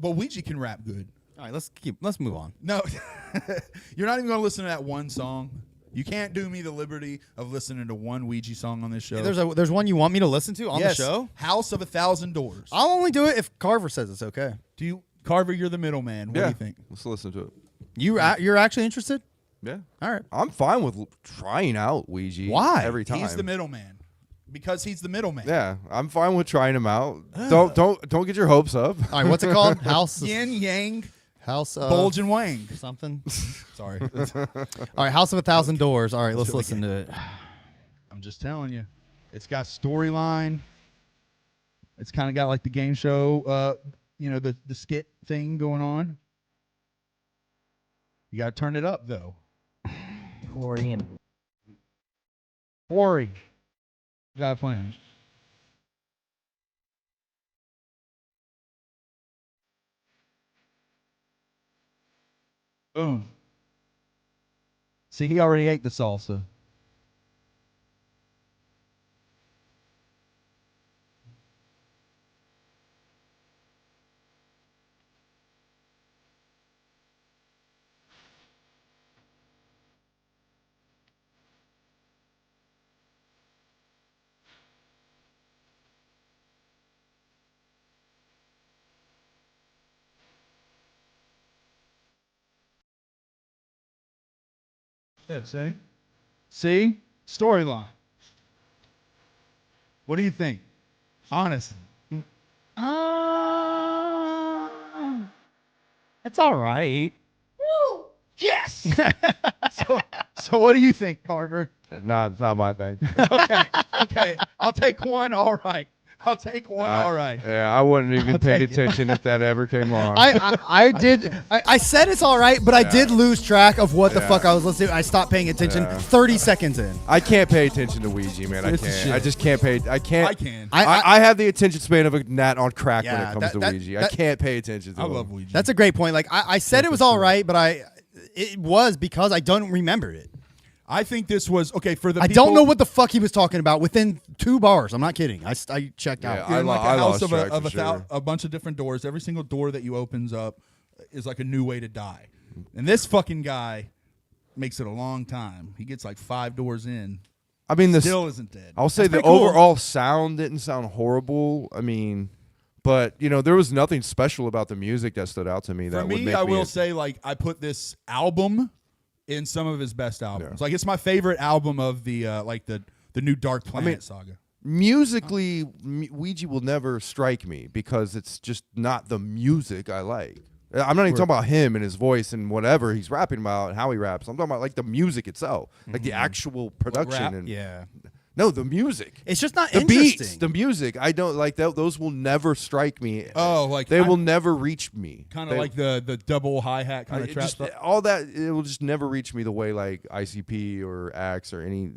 Well, Ouija can rap good. All right, let's move on. No, you're not even going to listen to that one song. You can't do me the liberty of listening to one Ouija song on this show. There's one you want me to listen to on yes, the show. House of a Thousand Doors. I'll only do it if Carver says it's okay. Do you, Carver? You're the middleman. What do you think? Let's listen to it. You're actually interested? Yeah. All right. I'm fine with trying out Ouija. Why? Every time. He's the middleman because he's the middleman. Yeah, I'm fine with trying him out. Don't get your hopes up. All right, what's it called? House of, Yin Yang, House of Bulge and Wang. something. Sorry, All right, House of a Thousand Doors. All right, let's listen to it. I'm just telling you, it's got storyline. It's kind of got like the game show, the skit thing going on. You got to turn it up though. Corey. Got a plan. Boom. See, he already ate the salsa. Yeah, see? See? Storyline. What do you think? Honestly. It's all right. Yes! so what do you think, Carver? Nah, it's not my thing. Okay. I'll take one. All right. I'll take one. All right. Yeah, I wouldn't even pay take it. attention if that ever came on. I said it's all right, but I did lose track of what the fuck I was listening to. I stopped paying attention 30 seconds in. I can't pay attention to Ouija, man. It's a shit. I just can't pay. I can't. I can. I have the attention span of a gnat on crack when Yeah, it comes to Ouija. I can't pay attention to I it. love Ouija. That's a great point. Like I said it was all right, but it was because I don't remember it. I think this was okay for the. I don't know what the fuck he was talking about within 2 bars. I'm not kidding. I checked Yeah, out. You're in like I a house lost of, track for sure. a bunch of different doors. Every single door that you opens up is like a new way to die. And this fucking guy makes it a long time. He gets like 5 doors in. I mean, Still isn't dead. I'll say That's the pretty cool. overall sound didn't sound horrible. I mean, but there was nothing special about the music that stood out to me. For That would me, make I me will say like I put this album in some of his best albums. Like it's my favorite album of the the new Dark Planet saga. musically, Ouija will never strike me because it's just not the music I like. I'm not even talking about him and his voice and whatever he's rapping about and how he raps. I'm talking about like the music itself, like the actual production and no, the music. It's just not the interesting. beats, the music. I don't like that. Those will never strike me. Oh, like they will never reach me. Kind of like the double hi hat kind of trap stuff. All that it will just never reach me the way like ICP or Axe or any.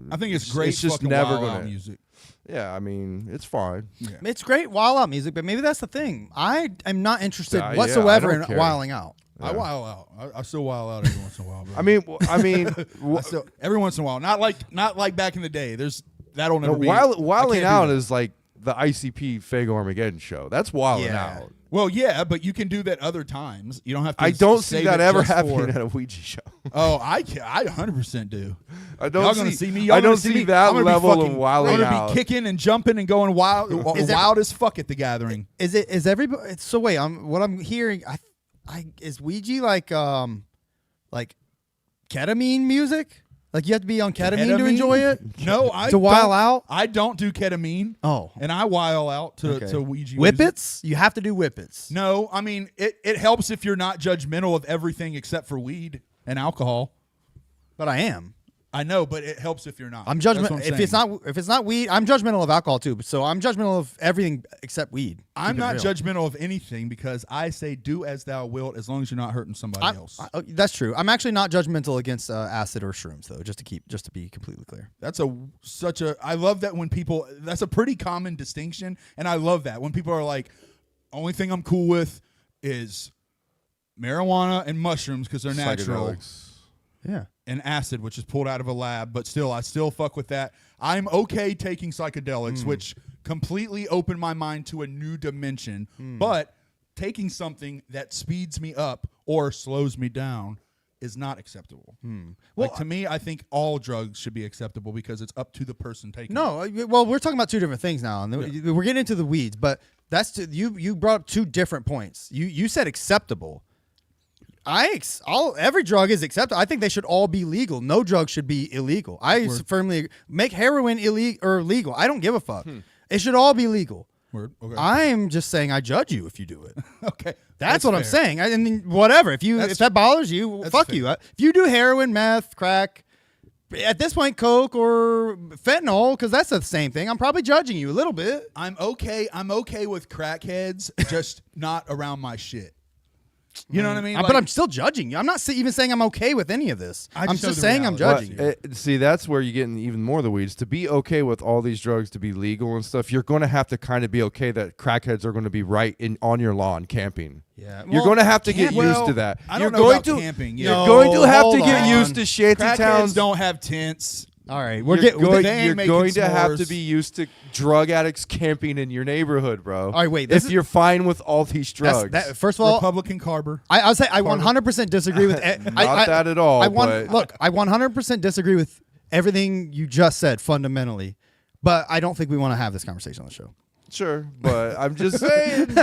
I think it's great. It's just fucking never Wild Out gonna. music. Yeah, I mean it's fine. Yeah. It's great Wild Out music, but maybe that's the thing. I am not interested Yeah, whatsoever I in don't care. wilding out. I wild out. I still wild out every once in a while. Bro. I mean, every once in a while. Not like back in the day. That'll never be. Wilding out is like the ICP Fake Armageddon show. That's wilding out. Well, yeah, but you can do that other times. You don't have to. I don't save see that it ever just happening for- at a Ouija show. Oh, I 100% do. I don't Y'all see, gonna see me. Y'all I don't gonna see see me. that I'm gonna be level fucking- of wilding I'm gonna out. be kicking and jumping and going wild, wild as fuck at the gathering. Is everybody? So wait, what I'm hearing. Is Ouija like ketamine music? Like you have to be on ketamine to Ketamine? enjoy it? No, I To while don't- out? I don't do ketamine. Oh. And I while out to Okay. Ouija music. Whippets? You have to do whippets. No, I mean it helps if you're not judgmental of everything except for weed and alcohol. But I am. I know, but it helps if you're not. I'm That's judgmental. what I'm If it's not weed, I'm judgmental of alcohol too. So I'm judgmental of everything except weed. I'm Keep it not real. judgmental of anything because I say do as thou wilt as long as you're not hurting somebody else. That's true. I'm actually not judgmental against acid or shrooms though. Just to be completely clear. That's I love that when people, that's a pretty common distinction, and I love that when people are like, only thing I'm cool with is marijuana and mushrooms because they're natural. Psychedelics. Yeah. And acid, which is pulled out of a lab, but still, I still fuck with that. I'm okay taking psychedelics, which completely opened my mind to a new dimension. But taking something that speeds me up or slows me down is not acceptable. Well, to me, I think all drugs should be acceptable because it's up to the person taking. No, well, we're talking about two different things now, and we're getting into the weeds. But you brought up two different points. You said acceptable. Every drug is acceptable. I think they should all be legal. No drug should be illegal. I firmly make heroin illegal or legal. I don't give a fuck. It should all be legal. Word. Okay. I'm just saying I judge you if you do it. Okay. That's what I'm fair. saying. I mean, whatever. If that bothers you, fuck fair. you. If you do heroin, meth, crack, at this point, coke or fentanyl, because that's the same thing. I'm probably judging you a little bit. I'm okay with crackheads, just not around my shit. You know what I mean? But I'm still judging you. I'm not even saying I'm okay with any of this. I I'm just know just the saying I'm reality. judging you. See, that's where you're getting even more of the weeds. To be okay with all these drugs to be legal and stuff, you're going to have to kind of be okay that crackheads are going to be right on your lawn camping. Yeah, You're going to have to get used to that. I You're don't know going about to camping. You're Yeah. going to have to hold get on. used to shanty Crackheads towns. don't have tents. All right, You're going making to have to s'mores. be used to drug addicts camping in your neighborhood, bro. All right, wait, If you're fine with all these drugs, first of all, Republican Carver. I'll say I 100% disagree with. Not that at all, but- Look, I 100% disagree with everything you just said fundamentally, but I don't think we want to have this conversation on the show. sure, but I'm just saying.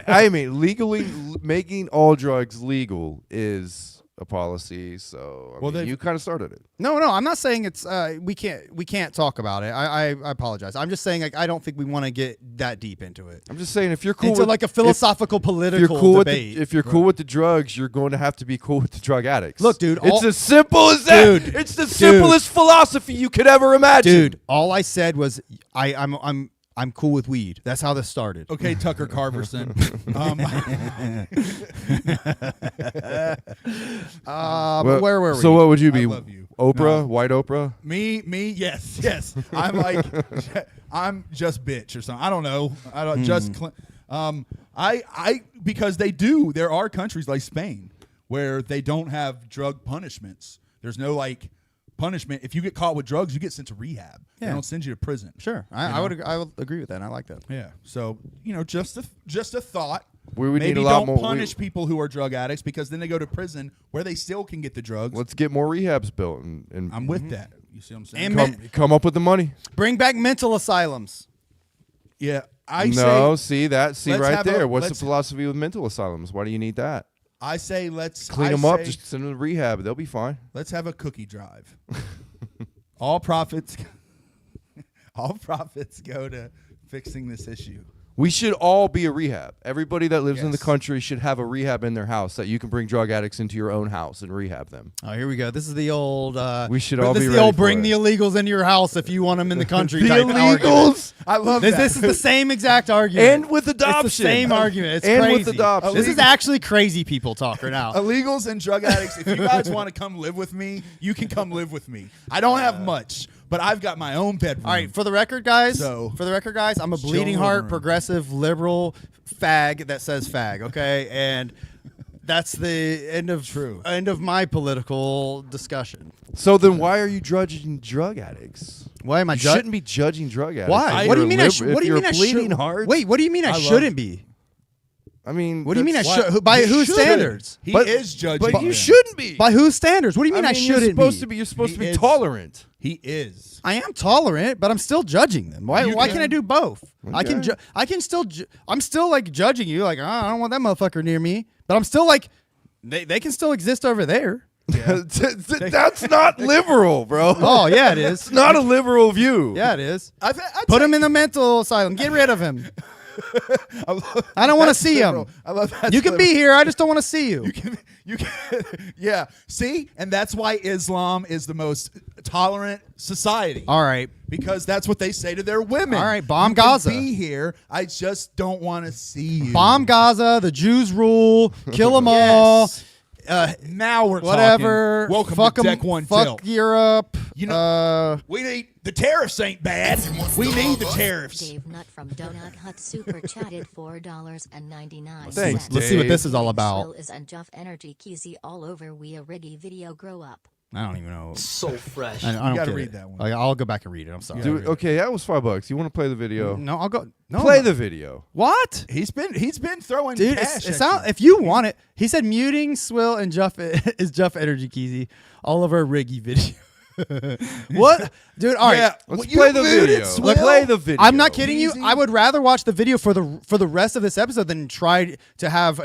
I mean, legally making all drugs legal is a policy. So I mean, you kind of started it. No, I'm not saying it's we can't talk about it. I apologize. I'm just saying like I don't think we want to get that deep into it. I'm just saying if you're cool Into with like a philosophical political debate. if you're cool with the drugs, you're going to have to be cool with the drug addicts. Look, dude, it's as simple as that. Dude, It's the simplest philosophy you could ever imagine. Dude, all I said was I'm cool with weed. That's how this started. Okay, Tucker Carverson. But where were we? So what would you be? I love you. Oprah, No. white Oprah. Me, yes. I'm like, I'm just bitch or something. I don't know. I don't because there are countries like Spain where they don't have drug punishments. There's no like punishment. If you get caught with drugs, you get sent to rehab. Yeah. They don't send you to prison. Sure, I would agree with that. I like that. Yeah. So just a thought. We would Maybe need a lot don't more. punish people who are drug addicts because then they go to prison where they still can get the drugs. Let's get more rehabs built, and I'm with that. You see what I'm saying? And come up with the money. Bring back mental asylums. Yeah, I see let's right have there. a- What's the let's- philosophy with mental asylums? Why do you need that? I say let's Clean them up, just send them to rehab. They'll be fine. let's have a cookie drive. all profits go to fixing this issue. We should all be a rehab. Everybody that lives in the Yes. country should have a rehab in their house that you can bring drug addicts into your own house and rehab them. Oh, here we go. This is the old. We should all this be is ready the old for bring it. the illegals into your house if you want them in the country. The type argument. illegals I love This, that. this is the same exact argument. and with adoption. It's the same argument. It's And crazy. with adoption. This is actually crazy people talking now. Illegals and drug addicts, if you guys want to come live with me, you can come live with me. I don't have much, but I've got my own bedroom. All right, for the record, guys. So- I'm a bleeding chilling heart, room. progressive, liberal fag that says fag. Okay, and that's the end of my political discussion. So then why are you judging drug addicts? Why am I? You shouldn't be judging drug addicts. Why? If What do you you're mean? What do you if mean? I you're bleeding should? heart? Wait, what do you mean? I love shouldn't it. be. I mean, What do you mean? I that's- should? By you whose shouldn't. standards? He But- is judging. But you them. shouldn't be. By whose standards? What do you mean? I, mean, shouldn't you're supposed be? to be. You're supposed to He be is. tolerant. He is. I am tolerant, but I'm still judging them. Why? You Why can- can't I do both? I can. Okay. I can still. I'm still like judging you. Like I don't want that motherfucker near me. But I'm still like, they can still exist over there. That's not liberal, bro. Oh yeah, it is. It's not a liberal view. Yeah, it is. I'd Put say- him in the mental asylum. Get rid of him. I don't want to see him. I love that. You can be here. I just don't want to see you. You can, yeah. See, and that's why Islam is the most tolerant society. All right. Because that's what they say to their women. All right, bomb You can Gaza. Be here. I just don't want to see you. Bomb Gaza. The Jews rule. Kill them all. Now we're Whatever. talking. Welcome fuck to 'em, Deck One Fuck Tilt. Europe. You know, we need the tariffs ain't bad. We need the tariffs. Dave Nut from Donut Hut super chatted $4.99. Thanks, Let's see what Dave. this is all about. Swill is and Juff Energy Keezy all over we a Riggy video grow up. I don't even know. So fresh. I don't gotta get read it. that one. Like, I'll go back and read it. I'm sorry. Dude, okay, that was $5. You want to play the video? No, I'll go. No, Play the video. What? He's been throwing Dude, cash. it's at not, you. if you want it, he said muting Swill and Juff is Juff Energy Keezy all over a Riggy video. What? Dude, all right. Yeah, Let's you play the muted video. Swill? Let's play the video. I'm not kidding you. Easy. I would rather watch the video for the rest of this episode than try to have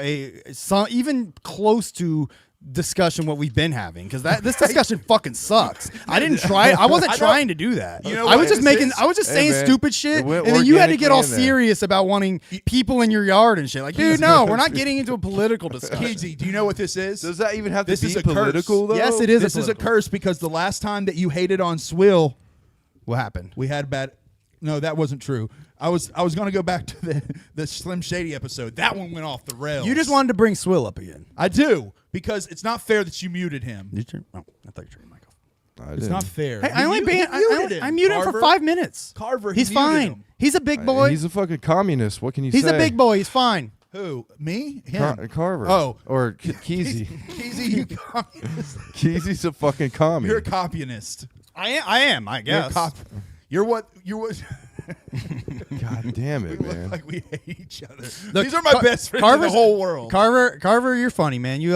some even close to discussion what we've been having, because this discussion fucking sucks. I didn't try. I wasn't trying to do that. You know I what was just this making. is? I was just Hey, saying man, stupid shit, it went and then you had to get all organically in there. serious about wanting people in your yard and shit. Like, dude, no, we're not getting into a political discussion. Keezy, do you know what this is? Does that even have to This be is a curse. political, though? Yes, it is. This is a curse because the last time that you hated on Swill, What happened? we had bad. No, that wasn't true. I was going to go back to the Slim Shady episode. That one went off the rails. You just wanted to bring Swill up again. I do, because it's not fair that you muted him. Did you turn? Oh, I thought you turned your mic off. It's not fair. Hey, I You only muted him. I muted him for Carver. 5 minutes. Carver, he he's muted fine. him. He's a big boy. He's a fucking communist. What can you He's say? a big boy. He's fine. Who? Me? Him? Carver. Oh. Or Keezy. Keezy, you communist. Keezy's a fucking You're a commie. communist. I am. I You're a guess. cop. You're what? You're what? God damn it, We look man. like we hate each other. Look, These are my best friends in the Carver's- whole world. Carver, you're funny, man. You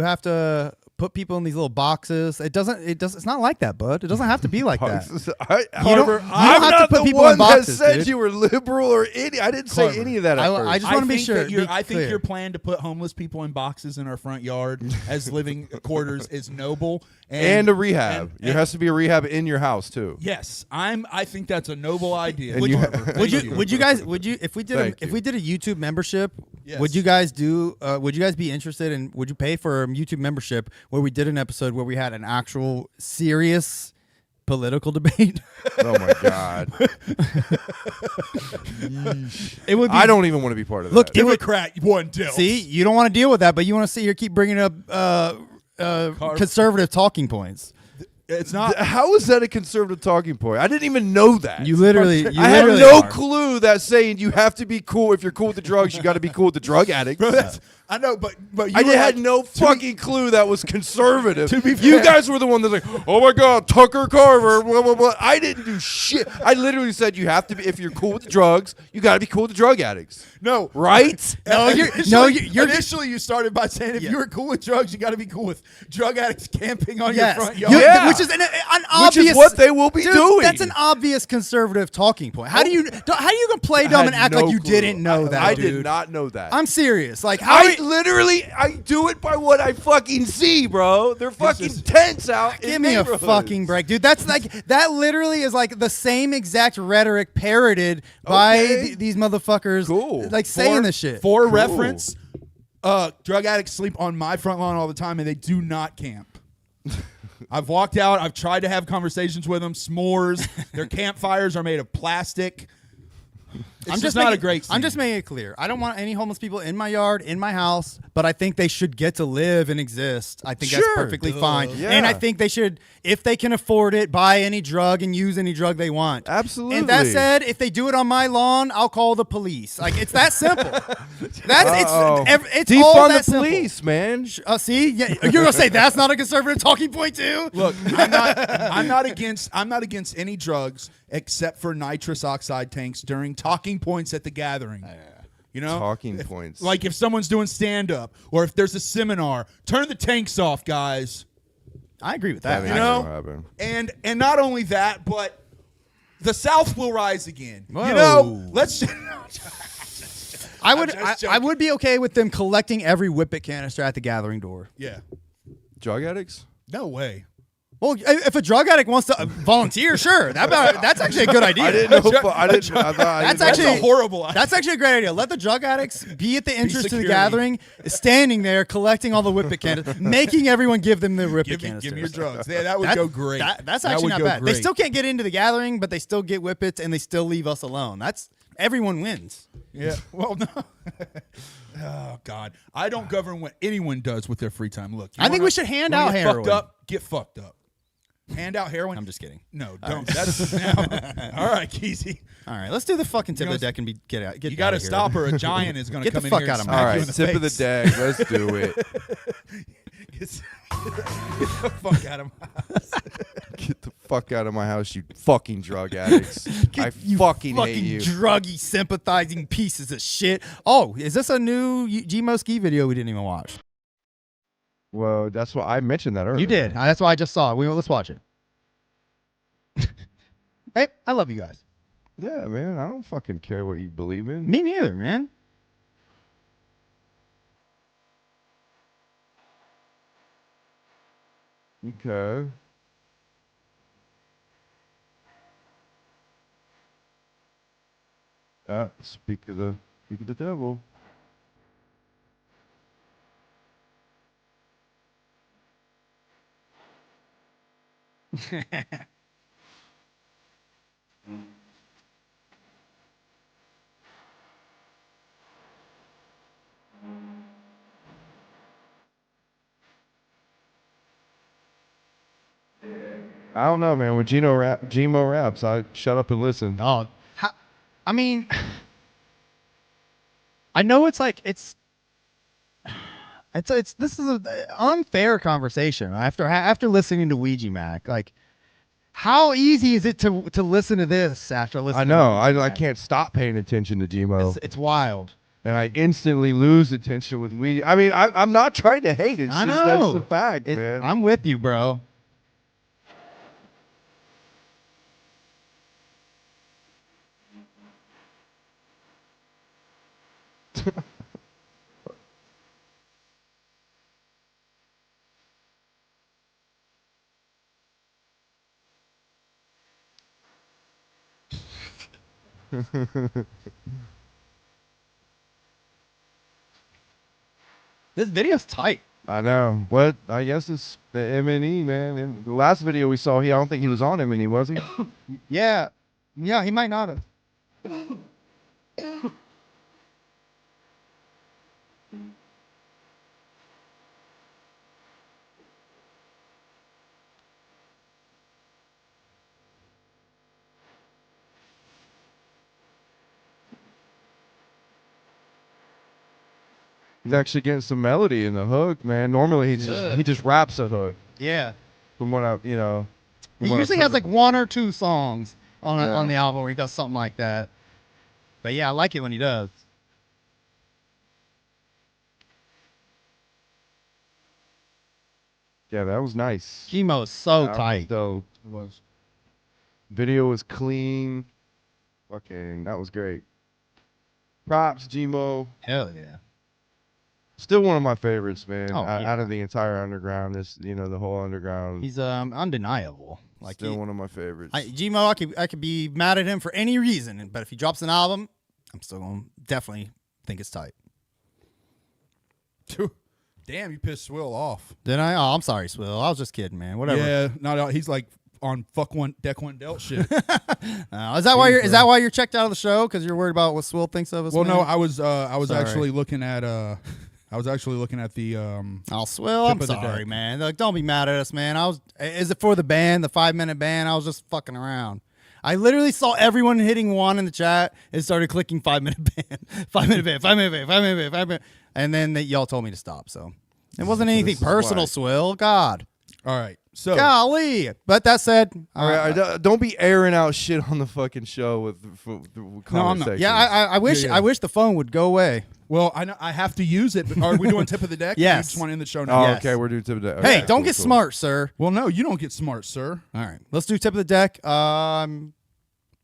have to put people in these little boxes. It's not like that, bud. It doesn't have to be like that. Carver, don't I'm have to not put the people one in boxes, that said dude. you were liberal or any. I didn't say Carver, any of that at first. I just want to be think sure. that be I think clear. your plan to put homeless people in boxes in our front yard as living quarters is noble and a rehab. and- There has to be a rehab in your house too. Yes, I think that's a noble idea. And you- Carver. Would Thank you? Would you guys? Would you? If we did? Thank If you. we did a YouTube membership, Yes. would you guys do? Would you guys be interested in? Would you pay for a YouTube membership where we did an episode where we had an actual serious political debate? Oh my god. It would. Be, I don't even want to be part of Look, that. it would. Democrat one deal. See, you don't want to deal with that, but you want to sit here keep bringing up conservative talking points. It's not. How is that a conservative talking point? I didn't even know that. You literally. I had no clue that saying you have to be cool. If you're cool with the drugs, you got to be cool with the drug addicts. Bro, that's, I know, but you I were had like, no fucking clue that was conservative. To be You fair- guys were the one that's like, oh my god, Tucker Carver, blah blah blah. I didn't do shit. I literally said you have to be. If you're cool with the drugs, you got to be cool with the drug addicts. No, Right? No, you're initially you started by saying if Yeah. you were cool with drugs, you got to be cool with drug addicts camping on Yes. your front yard. Yeah. Which is an Which obvious. is what they will be Dude, doing. That's an obvious conservative talking point. How do you gonna play dumb I and had act like no you clue. didn't know that? I dude. did not know that. I'm serious. Like how? I do it by what I fucking see, bro. They're fucking tents out. Give in me a neighborhoods. fucking break, dude. That's like that. Literally is like the same exact rhetoric parroted by Okay. these motherfuckers. Cool. Like saying this shit. For Cool. reference, drug addicts sleep on my front lawn all the time, and they do not camp. I've walked out. I've tried to have conversations with them. S'mores. Their campfires are made of plastic. It's just not a great scene. I'm just making it clear. I don't want any homeless people in my yard, in my house, but I think they should get to live and exist. I think that's Sure. perfectly fine. Yeah. And I think they should, if they can afford it, buy any drug and use any drug they want. Absolutely. And that said, if they do it on my lawn, I'll call the police. Like it's that simple. Uh-oh. It's Defund all the that simple. police, man. See, yeah, you're gonna say that's not a conservative talking point too? Look, I'm not against any drugs except for nitrous oxide tanks during talking points at the gathering. You know, Talking points. Like if someone's doing stand up or if there's a seminar, turn the tanks off, guys. I agree with that. That You ain't know, gonna happen. and not only that, but the South will rise again. Whoa. You know, let's. I would just I would be okay with them collecting every Whippet canister at the gathering door. Yeah. drug addicts? No way. Well, if a drug addict wants to volunteer, sure. That's actually a good idea. I didn't know. That's That's actually a horrible idea. That's actually a great idea. Let the drug addicts be at the entrance to the security. gathering, standing there collecting all the whippet canisters, making everyone give them the whippet canisters. Give me your drugs. Yeah, that would go great. That's That actually would not go bad. They great. still can't get into the gathering, but they still get whippets and they still leave us alone. That's everyone wins. Yeah. Well, no. Oh God, I don't govern what anyone does with their free time. Look, I think we should hand out get heroin. Fucked up. Get fucked up. Hand out heroin. I'm just kidding. No, don't. That's now. All right, Keezy. All right, let's do the fucking tip of the deck and get out. You got to stop her. A giant is going to Get come the in fuck here out and of smack my All you right, in the tip of the face. deck. Let's do it. Get the fuck out of my house. Get the fuck out of my house, you fucking drug addicts. I You fucking hate you. druggy, sympathizing pieces of shit. Oh, is this a new Gmo ski video we didn't even watch? Well, that's what I mentioned that earlier. You did. That's why I just saw it. Let's watch it. Hey, I love you guys. Yeah, man. I don't fucking care what you believe in. Me neither, man. Okay. Speak of the devil. I don't know, man. When Gmo raps, I shut up and listen. Oh, I mean, I know it's like this is an unfair conversation after listening to Ouija Mac. Like, how easy is it to listen to this after listening? I know. To Ouija I Mac? can't stop paying attention to Gmo. It's wild. And I instantly lose attention with Ouija. I mean, I'm not trying to hate it. It's I just, know. that's the fact, man. I'm with you, bro. This video's tight. I know. What? I guess it's the M&E, man. In the last video we saw, I don't think he was on M&E, was he? Yeah, he might not have. He's actually getting some melody in the hook, man. Normally he just raps a hook. Yeah. From what I, He from what usually I've has heard. like one or two songs on Yeah. on the album where he does something like that. But yeah, I like it when he does. Yeah, that was nice. Gmo's so That tight. was dope. It was. Video was clean. Fucking, that was great. Props, Gmo. Hell yeah. Still one of my favorites, man. Oh, yeah. Out of the entire underground, the whole underground. He's undeniable. Like still one of my favorites. Gmo, I could be mad at him for any reason, but if he drops an album, I'm still gonna definitely think it's tight. Damn, you pissed Swill off. Did I? Oh, I'm sorry, Swill. I was just kidding, man. Whatever. Yeah, not he's like on deck one dealt shit. Is that why you're checked out of the show? Because you're worried about what Swill thinks of us? Well, man? no, I was Sorry. actually looking at the Oh, Swill, tip I'm of the sorry, deck. man. Like, don't be mad at us, man. Is it for the band, the 5-minute band? I was just fucking around. I literally saw everyone hitting one in the chat and started clicking 5-minute band, 5-minute band, 5-minute band, 5-minute band, 5-minute, and then y'all told me to stop. So it wasn't anything This is personal, why. Swill. God, All right, so golly. But that said, All right, don't be airing out shit on the fucking show with I'm not. conversations. yeah, I wish Yeah. I wish the phone would go away. well, I know I have to use it. But are we doing tip of the deck? Yes. You just want to end the show Oh, now. Yes. okay, we're doing tip of the deck. Hey, Okay, don't cool, get cool. smart, sir. Well, no, you don't get smart, sir. All right, let's do tip of the deck.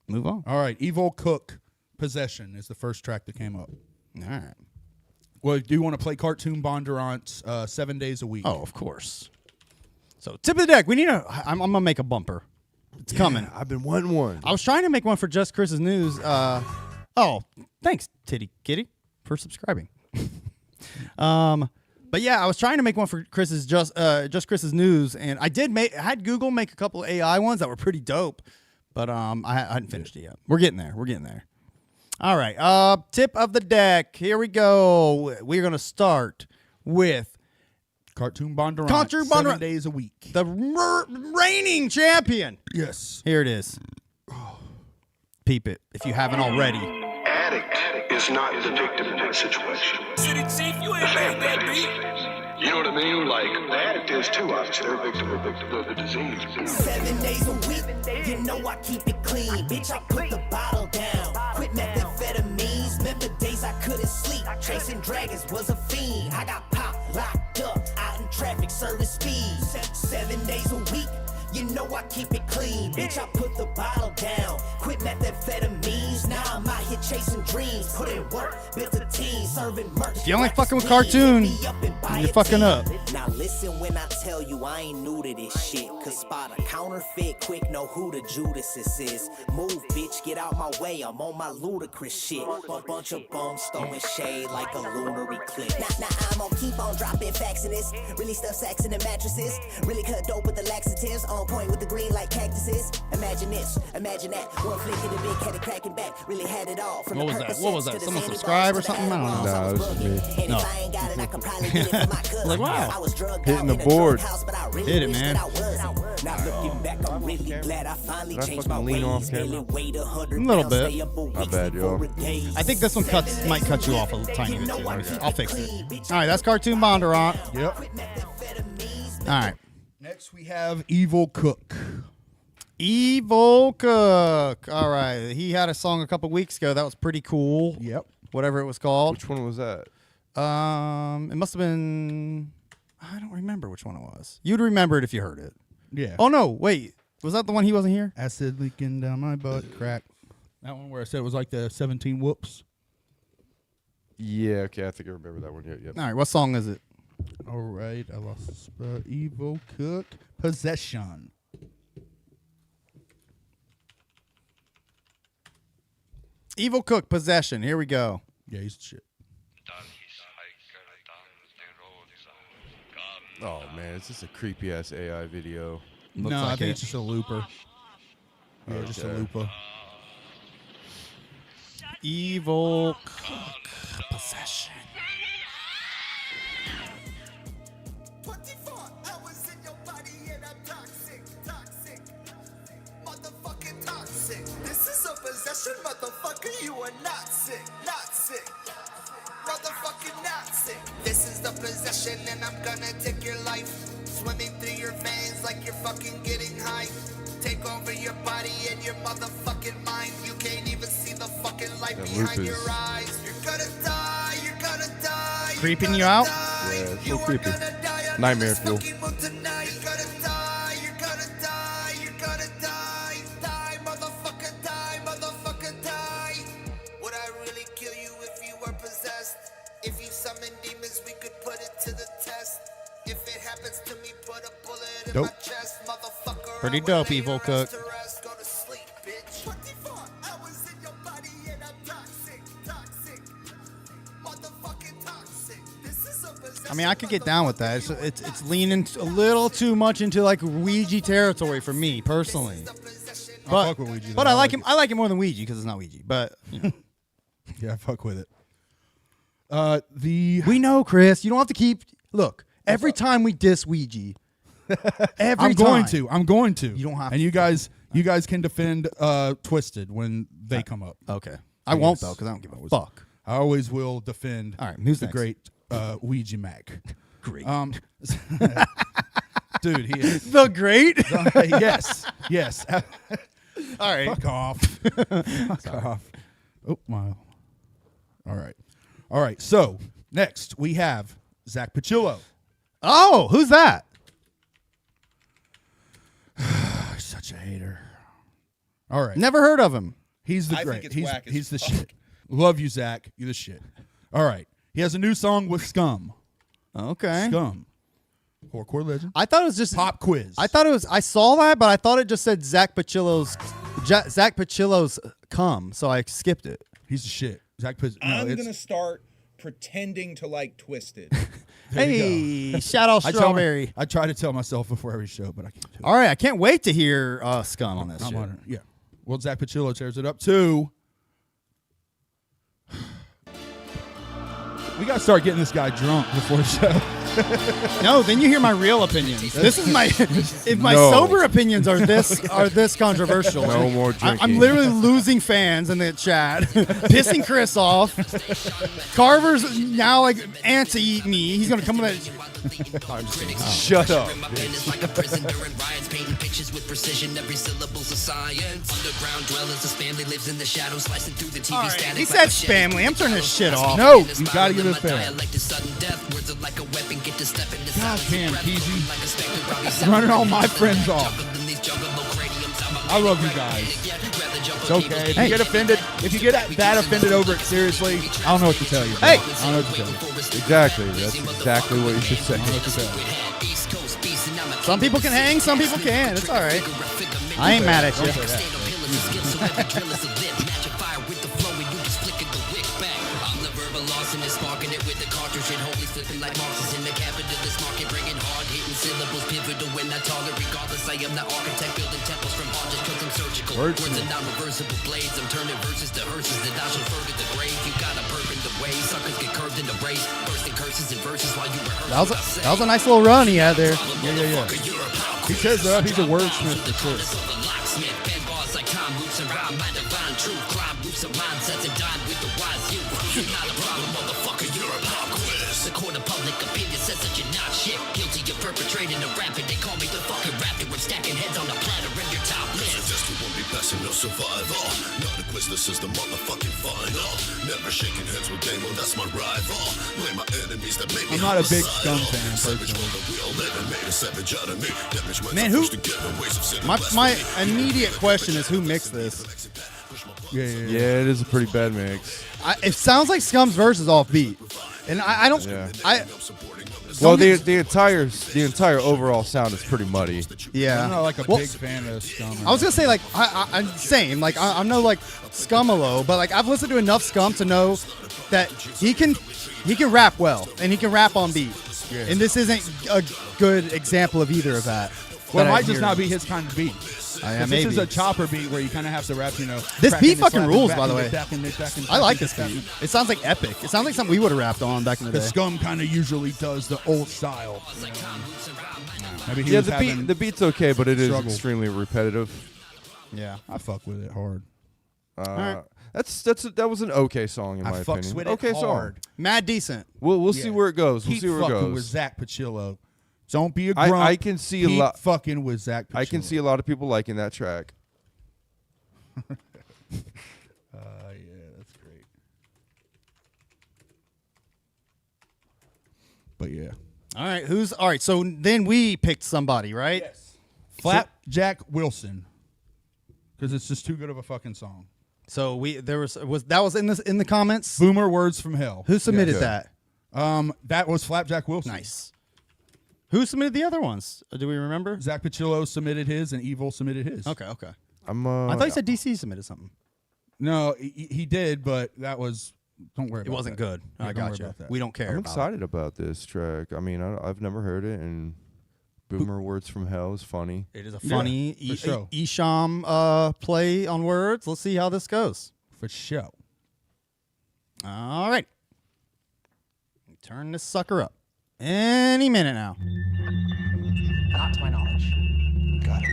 Move on. All right, Evil Cook Possession is the first track that came up. All right. Well, do you want to play Cartoon Bondurant 7 days a week? Oh, of course. So tip of the deck. We need a. I'm gonna make a bumper. It's coming. I've been wanting one. I was trying to make one for Just Chris's News. Oh, thanks, Titty Kitty, for subscribing. But yeah, I was trying to make one for Chris's Just Chris's News, and I had Google make a couple of AI ones that were pretty dope, but I hadn't finished it yet. We're getting there. All right. Tip of the deck. Here we go. We're gonna start with Cartoon Bondurant. 7 days a week. the reigning champion. Yes. Here it is. Peep it if you haven't already. Addict is not the victim in this situation. City chief, you ain't made that beat. You know what I mean? Like, the addict is too, obviously. They're a victim of the disease. 7 days a week, you know I keep it clean. Bitch, I put the bottle down. Quit methamphetamines. Remember days I couldn't sleep. Chasing dragons was a fiend. I got popped, locked up, out in traffic, serving speed. 7 days a week, you know I keep it clean. Bitch, I put the bottle down. Quit methamphetamines. Now I'm out here chasing dreams. Put in work, built a team, serving merch. If you only fucking with cartoon, you're fucking up. Now listen when I tell you I ain't new to this shit. Cause spot a counterfeit quick, know who the Judas is. Move, bitch, get out my way. I'm on my ludicrous shit. A bunch of bums throwing shade like a lunar eclipse. Now I'm gonna keep on dropping facts in this. Really stuff sacks in the mattresses. Really cut dope with the laxatives. On point with the green like cactuses. Imagine this, imagine that. One flick of the big headed cracking back. Really had it all. From What the was that? Percocets What was that? to the Someone Sandy subscribe Bars or to the something? I don't know. Adderalls. No, I was it was bugging. me. And if I ain't got it, I can probably get it from my cousin. Like, wow. I was drugged Hitting out the in a board. drug house, but I really Hit it, wish man. that I wasn't. Now looking back, I'm really glad I finally Did I changed my fucking lean off ways. camera? Barely weighed 100 A little pounds, bit. stay up a My week bad, y'all. before a daze. I think this one might cut you off a tiny bit too. Let me see. I'll fix it. All right, that's Cartoon Bondurant. Yep. All right. Next we have Evil Cook. Evil Cook. All right. He had a song a couple weeks ago that was pretty cool. Yep. Whatever it was called. Which one was that? It must have been. I don't remember which one it was. You'd remember it if you heard it. Yeah. Oh no! Wait, was that the one he wasn't here? Acid leaking down my butt, crack. That one where I said it was like the 17 whoops. Yeah, okay, I think I remember that one. Yep. All right. What song is it? All right, I lost the spell. Evil Cook, Possession. Evil Cook, Possession. Here we go. Yeah, he's the shit. Oh man, it's just a creepy ass AI video. Looks No, I like think it. it's just a looper. Yeah, just a Okay. looper. Evil Cook, Possession. 24 hours in your body and I'm toxic, motherfucking toxic. This is a possession, motherfucker. You are not sick, motherfucking not sick. This is the possession, and I'm gonna take your life, swimming through your veins like you're fucking getting high. Take over your body and your motherfucking mind. You can't even see the fucking light That behind loop your is- eyes. You're gonna die. You're gonna die. Creeping you out? Yeah, it's so creepy. Nightmare fuel. You're gonna die, you're gonna die, you're gonna die. Die, motherfucker, die, motherfucker, die. Would I really kill you if you were possessed? If you summon demons, we could put it to the test. If it happens to me, put a bullet in Dope. my chest, motherfucker. Pretty I will dope, lay Evil your Cook. ass to rest. Go to sleep, bitch. 24 hours in your body and I'm toxic, motherfucking toxic. This is a possession. I mean, I could get down with that. It's leaning a little too much into like Ouija territory for me personally. But fuck with Ouija, but though. I like him. I like it more than Ouija because it's not Ouija. But you know. Yeah, fuck with it. We know, Chris. You don't have to keep. Look, every time we diss Ouija, I'm going to. You don't have and to. you guys can defend Twisted when they come up. Okay. I won't Yes. though because I don't give a Always. fuck. I always will defend. All right, who's the next? great Ouija Mac. Great. Dude, he is. The great. Yes. All right. Fuck off. Fuck off. Oh my. All right. So next we have Zach Pacillo. Oh, who's that? Such a hater. All right. Never heard of him. He's the I great. think it's whack as He's the fuck. shit. Love you, Zach. You're the shit. All right. He has a new song with Scum. Okay. Scum. Horrorcore legend. I thought it was just Pop quiz. I thought it was. I saw that, but I thought it just said Zach Pacillo's cum, so I skipped it. He's the shit. Zach I'm gonna start pretending to like Twisted. Hey, shout out Strawberry. I try to tell myself before every show, but I can't do it. All right, I can't wait to hear Scum on this. I'm shit. on it. Yeah. Well, Zach Pacillo tears it up too. We got to start getting this guy drunk before the show. No, then you hear my real opinions. This is my if my No. sober opinions are this controversial. No more drinking. I'm literally losing fans in the chat, pissing Chris off. Carver's now like anti me. He's gonna come with that. Shut up. All right, he said family. I'm turning this shit off. No, you got to give it a fair. God damn, PZ. Running all my friends off. I love you guys. It's okay. If you get offended, if you get that offended over it, seriously, I don't know what to tell you. Hey! I don't know what to tell you. Exactly. That's exactly what you should say. I don't know what to tell you. Some people can hang, some people can. It's all right. I ain't mad at you. Words. That was a nice little run he had there. Yeah. He says he's a wordsmith for sure. I'm not a big Scum fan personally. Man, my immediate question is who mixed this? Yeah. Yeah, it is a pretty bad mix. It sounds like Scum's verse is off beat, and I don't. Yeah. Well, the entire overall sound is pretty muddy. Yeah, I'm not like a big fan of Scum. I was gonna say like I'm same. Like I'm no like Scumalo, but like I've listened to enough Scum to know that he can rap well and he can rap on beat. Yeah. And this isn't a good example of either of that. Well, it that I might just hear. not be his kind of beat. Maybe. This is a chopper beat where you kind of have to rap, This cracking beat and fucking slapping, rules, back by the and way. back and back and I like back this and beat. back. It sounds like epic. It sounds like something we would have rapped on back in the The day. Scum kind of usually does the old style. Maybe he Yeah, was the beat's okay, but it is struggle. extremely repetitive. Yeah. I fuck with it hard. That was an okay song in my I fucks opinion. with it Okay hard. song. Mad decent. We'll see where it goes. We'll Keep see where it fucking goes. with Zach Pacillo. Don't be a grunt. I can see a Keep lot. fucking with Zach Pacillo. I can see a lot of people liking that track. Yeah, that's great. But yeah. All right, so then we picked somebody, right? Yes. Flapjack Wilson. Because it's just too good of a fucking song. So that was in the comments? Boomer Words from Hell. Who submitted Yeah. that? That was Flapjack Wilson. Nice. Who submitted the other ones? Do we remember? Zach Pacillo submitted his and Evil submitted his. Okay. I I thought you said DC submitted something. No, he did, but that was. Don't worry about It wasn't that. good. Yeah, I don't got worry you. about that. We don't care. I'm about excited about this track. I mean, I've never heard it, and Boomer Words from Hell is funny. It is a funny for sure. Isham play on words. Let's see how this goes. For sure. All right. Turn this sucker up. Any minute now. Not to my knowledge. Got it.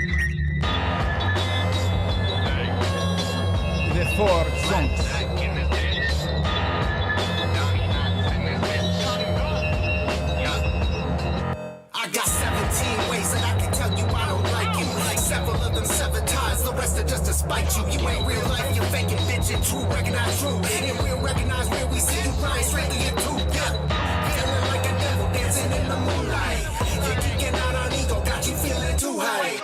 The four songs. I got 17 ways that I can tell you I don't like you. Several of them 7 times, the rest are just to spite you. You ain't real life, you're faking bitch and true. Recognize true, and we'll recognize where we see you grind straight through your tooth. Yeah. Feeling like a devil dancing in the moonlight. You're geeking out on ego, got you feeling too high.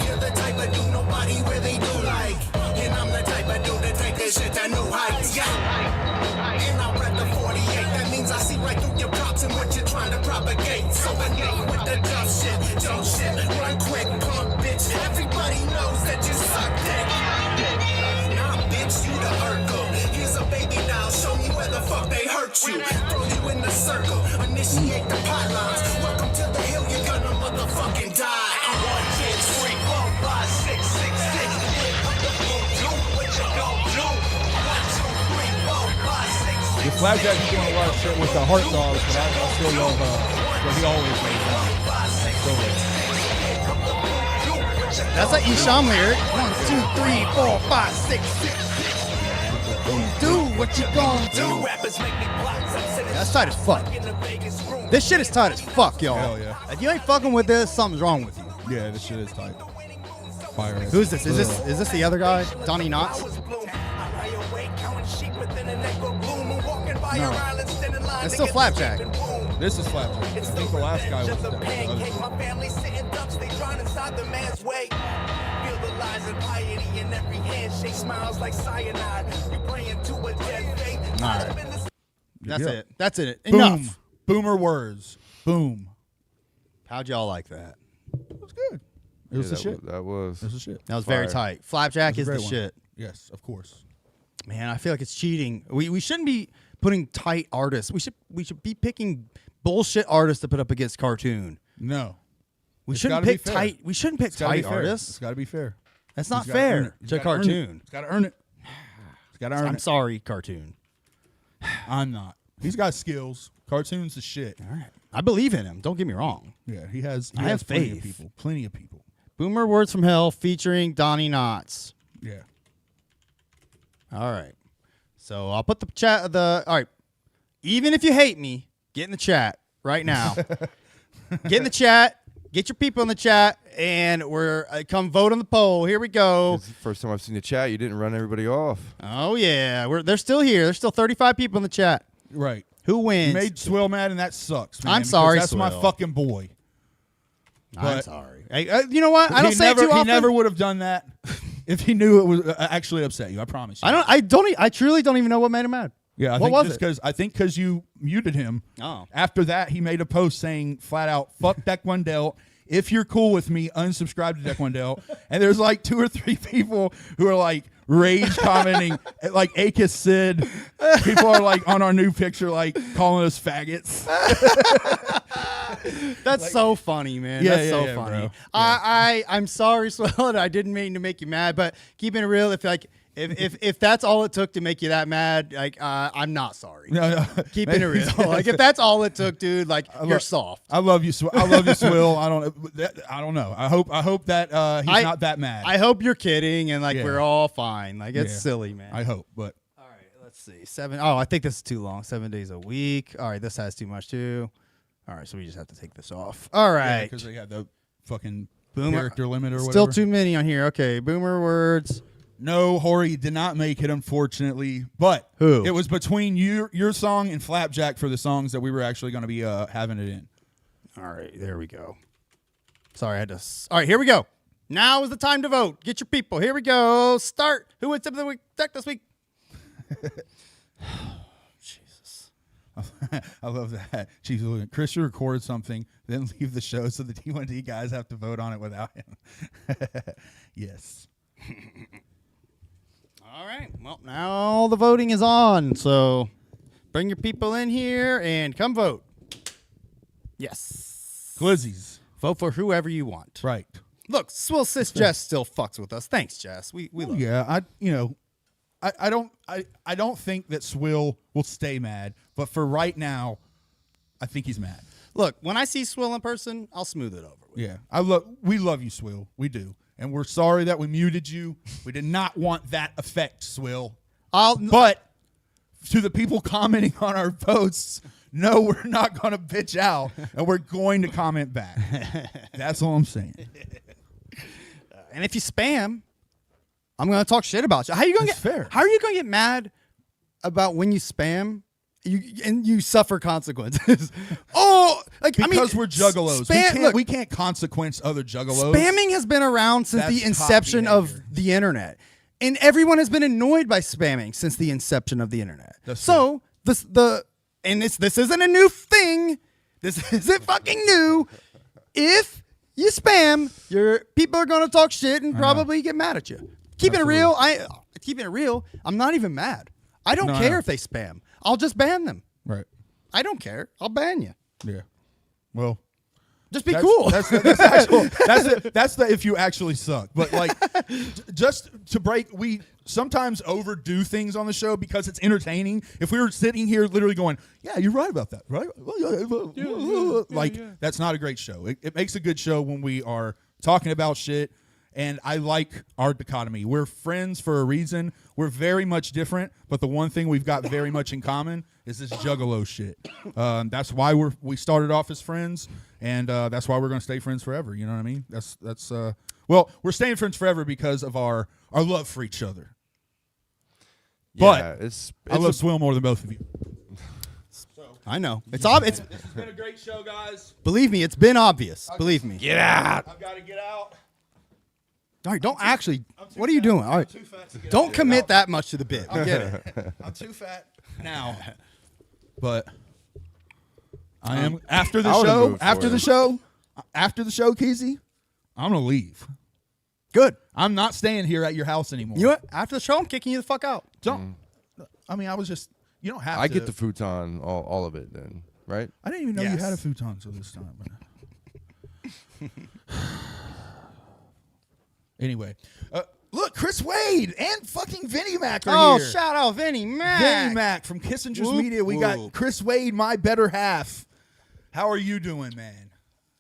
You're the type of dude nobody really do like. And I'm the type of dude that take this shit to new heights. Yeah. And I read the 48, that means I see right through your props and what you're trying to propagate. So enough with the the jump shit, run quick, pump, bitch. Everybody knows that you suck dick. Nah, bitch, you the Urkel. Here's a baby now, show me where the fuck they hurt you. Throw you in the circle, initiate the pylons. Welcome to the hill, you're gonna motherfucking die. I'm 1, 2, 3, 4, 5, 6, 6, 6. Do what you gon' do. 1, 2, 3, 4, 5, 6, 6. The Flapjack is doing a lot of shit with the Heart Dogs, but I still love what he always made. That's an Isham lyric. 1, 2, 3, 4, 5, 6, 6. Do what you gonna do. That's tight as fuck. This shit is tight as fuck, y'all. Hell yeah. If you ain't fucking with this, something's wrong with you. Yeah, this shit is tight. Fire. Who's this? Is this the other guy? Donnie Knotts? No. It's still Flapjack. This is Flapjack. I think the last guy was the other guy. Alright. That's Yeah. it. That's it. Boom. Enough. Boomer words. Boom. How'd y'all like that? It was good. It was the shit. That was. It was the shit. That was very Fire. tight. Flapjack It is was a the great one. shit. Yes, of course. Man, I feel like it's cheating. We shouldn't be putting tight artists. We should be picking bullshit artists to put up against cartoon. No. We It's shouldn't gotta be pick fair. tight. We shouldn't pick It's gotta be tight fair. artists. It's got to be fair. That's not He's gotta earn fair it. He's to gotta earn it. cartoon. He's got to earn it. He's got to earn I'm it. sorry, cartoon. I'm not. He's got skills. Cartoon's the shit. All right. I believe in him. Don't get me wrong. Yeah, he has. I have plenty faith. of people. Plenty of people. Boomer Words from Hell featuring Donnie Knotts. Yeah. All right. So I'll put the chat. All right. Even if you hate me, get in the chat right now. Get in the chat. Get your people in the chat, and we're come vote on the poll. Here we go. It's the first time I've seen the chat. You didn't run everybody off. Oh yeah, they're still here. There's still 35 people in the chat. Right. Who wins? You made Swill mad, and that sucks. Man, I'm because sorry, That's my Swill. fucking boy. I'm But- sorry. Hey, you know what? I don't He say never, it too He often. never would have done that if he knew it was actually upset you. I promise you. I truly don't even know what made him mad. Yeah, What was it? I think because you muted him. Oh. After that, he made a post saying flat out, "Fuck Deck Wendell. If you're cool with me, unsubscribe to Deck Wendell." And there's like 2 or 3 people who are like rage commenting, like Akis Sid. People are like on our new picture, like calling us faggots. That's so funny, man. Yeah, That's yeah, so yeah, funny. bro. I'm sorry, Swell. I didn't mean to make you mad, but keeping it real, if that's all it took to make you that mad, like I'm not sorry. No. Keeping it real, like if that's all it took, dude, like you're soft. I love you, Swill. I love you, Swill. I don't know. I hope that he's not that mad. I hope you're kidding, and like Yeah. we're all fine. Like it's Yeah. silly, man. I hope, but All right, let's see. 7. Oh, I think this is too long. 7 days a week. All right, this has too much too. All right, so we just have to take this off. All right. because they have the fucking Boomer character limit or whatever. Still too many on here. Okay, Boomer Words. No, Hori did not make it, unfortunately. But Who? It was between your song and Flapjack for the songs that we were actually going to be having it in. All right, there we go. Sorry, I had to. All right, here we go. Now is the time to vote. Get your people. Here we go. Start. Who wins tip of the week? Deck this week. Jesus. I love that. Jeez, look, Chris should record something, then leave the show so the D1D guys have to vote on it without him. Yes. All right. Well, now the voting is on. So bring your people in here and come vote. Yes. Glizzies. Vote for whoever you want. Right. Look, Swill Sis Jess still fucks with us. Thanks, Jess. We love you. Yeah, I don't think that Swill will stay mad, but for right now, I think he's mad. Look, when I see Swill in person, I'll smooth it over. Yeah, we love you, Swill. We do, and we're sorry that we muted you. We did not want that effect, Swill. But to the people commenting on our posts, no, we're not going to bitch out, and we're going to comment back. That's all I'm saying. And if you spam, I'm going to talk shit about you. How are you going to get fair? How are you going to get mad about when you spam? You suffer consequences. Because we're juggalos. We can't consequence other juggalos. Spamming has been around since That's the inception top of behavior. the internet, and everyone has been annoyed by spamming since the inception of the internet. That's so this isn't a new thing. This isn't fucking new. if you spam, your people are gonna talk shit and probably get mad at you. Keeping it real, I'm not even mad. I don't care if they spam. I'll just ban them. Right. I don't care. I'll ban you. Yeah. Well, just be cool. That's the if you actually suck. But like, just to break, we sometimes overdo things on the show because it's entertaining. If we were sitting here literally going, "Yeah, you're right about that," right? That's not a great show. It makes a good show when we are talking about shit. And I like our dichotomy. We're friends for a reason. We're very much different, but the one thing we've got very much in common is this juggalo shit. That's why we started off as friends, and that's why we're going to stay friends forever. You know what I mean? Well, we're staying friends forever because of our love for each other. Yeah, but I love Swill more than both of you. I know. It's obvious. This has been a great show, guys. Believe me, it's been obvious. Believe me. Get out. I've got to get out. All right, don't actually. What are you doing? All right, don't commit that much to the bit. I get it. I'm too fat now, but I am after the I would've show. moved After for the it. show, Keezy, I'm gonna leave. Good. I'm not staying here at your house anymore. You know what? After the show, I'm kicking you the fuck out. Don't. I mean, I was just. You don't have. I to. get the futon, all of it. Then, right? I didn't even know you Yes. had a futon until this time. Anyway, look, Chris Wade and fucking Vinnie Mac are here. Shout out Vinnie Mac. Vinnie Mac from Kissinger's Whoop, Media. We got whoop. Chris Wade, my better half. How are you doing, man?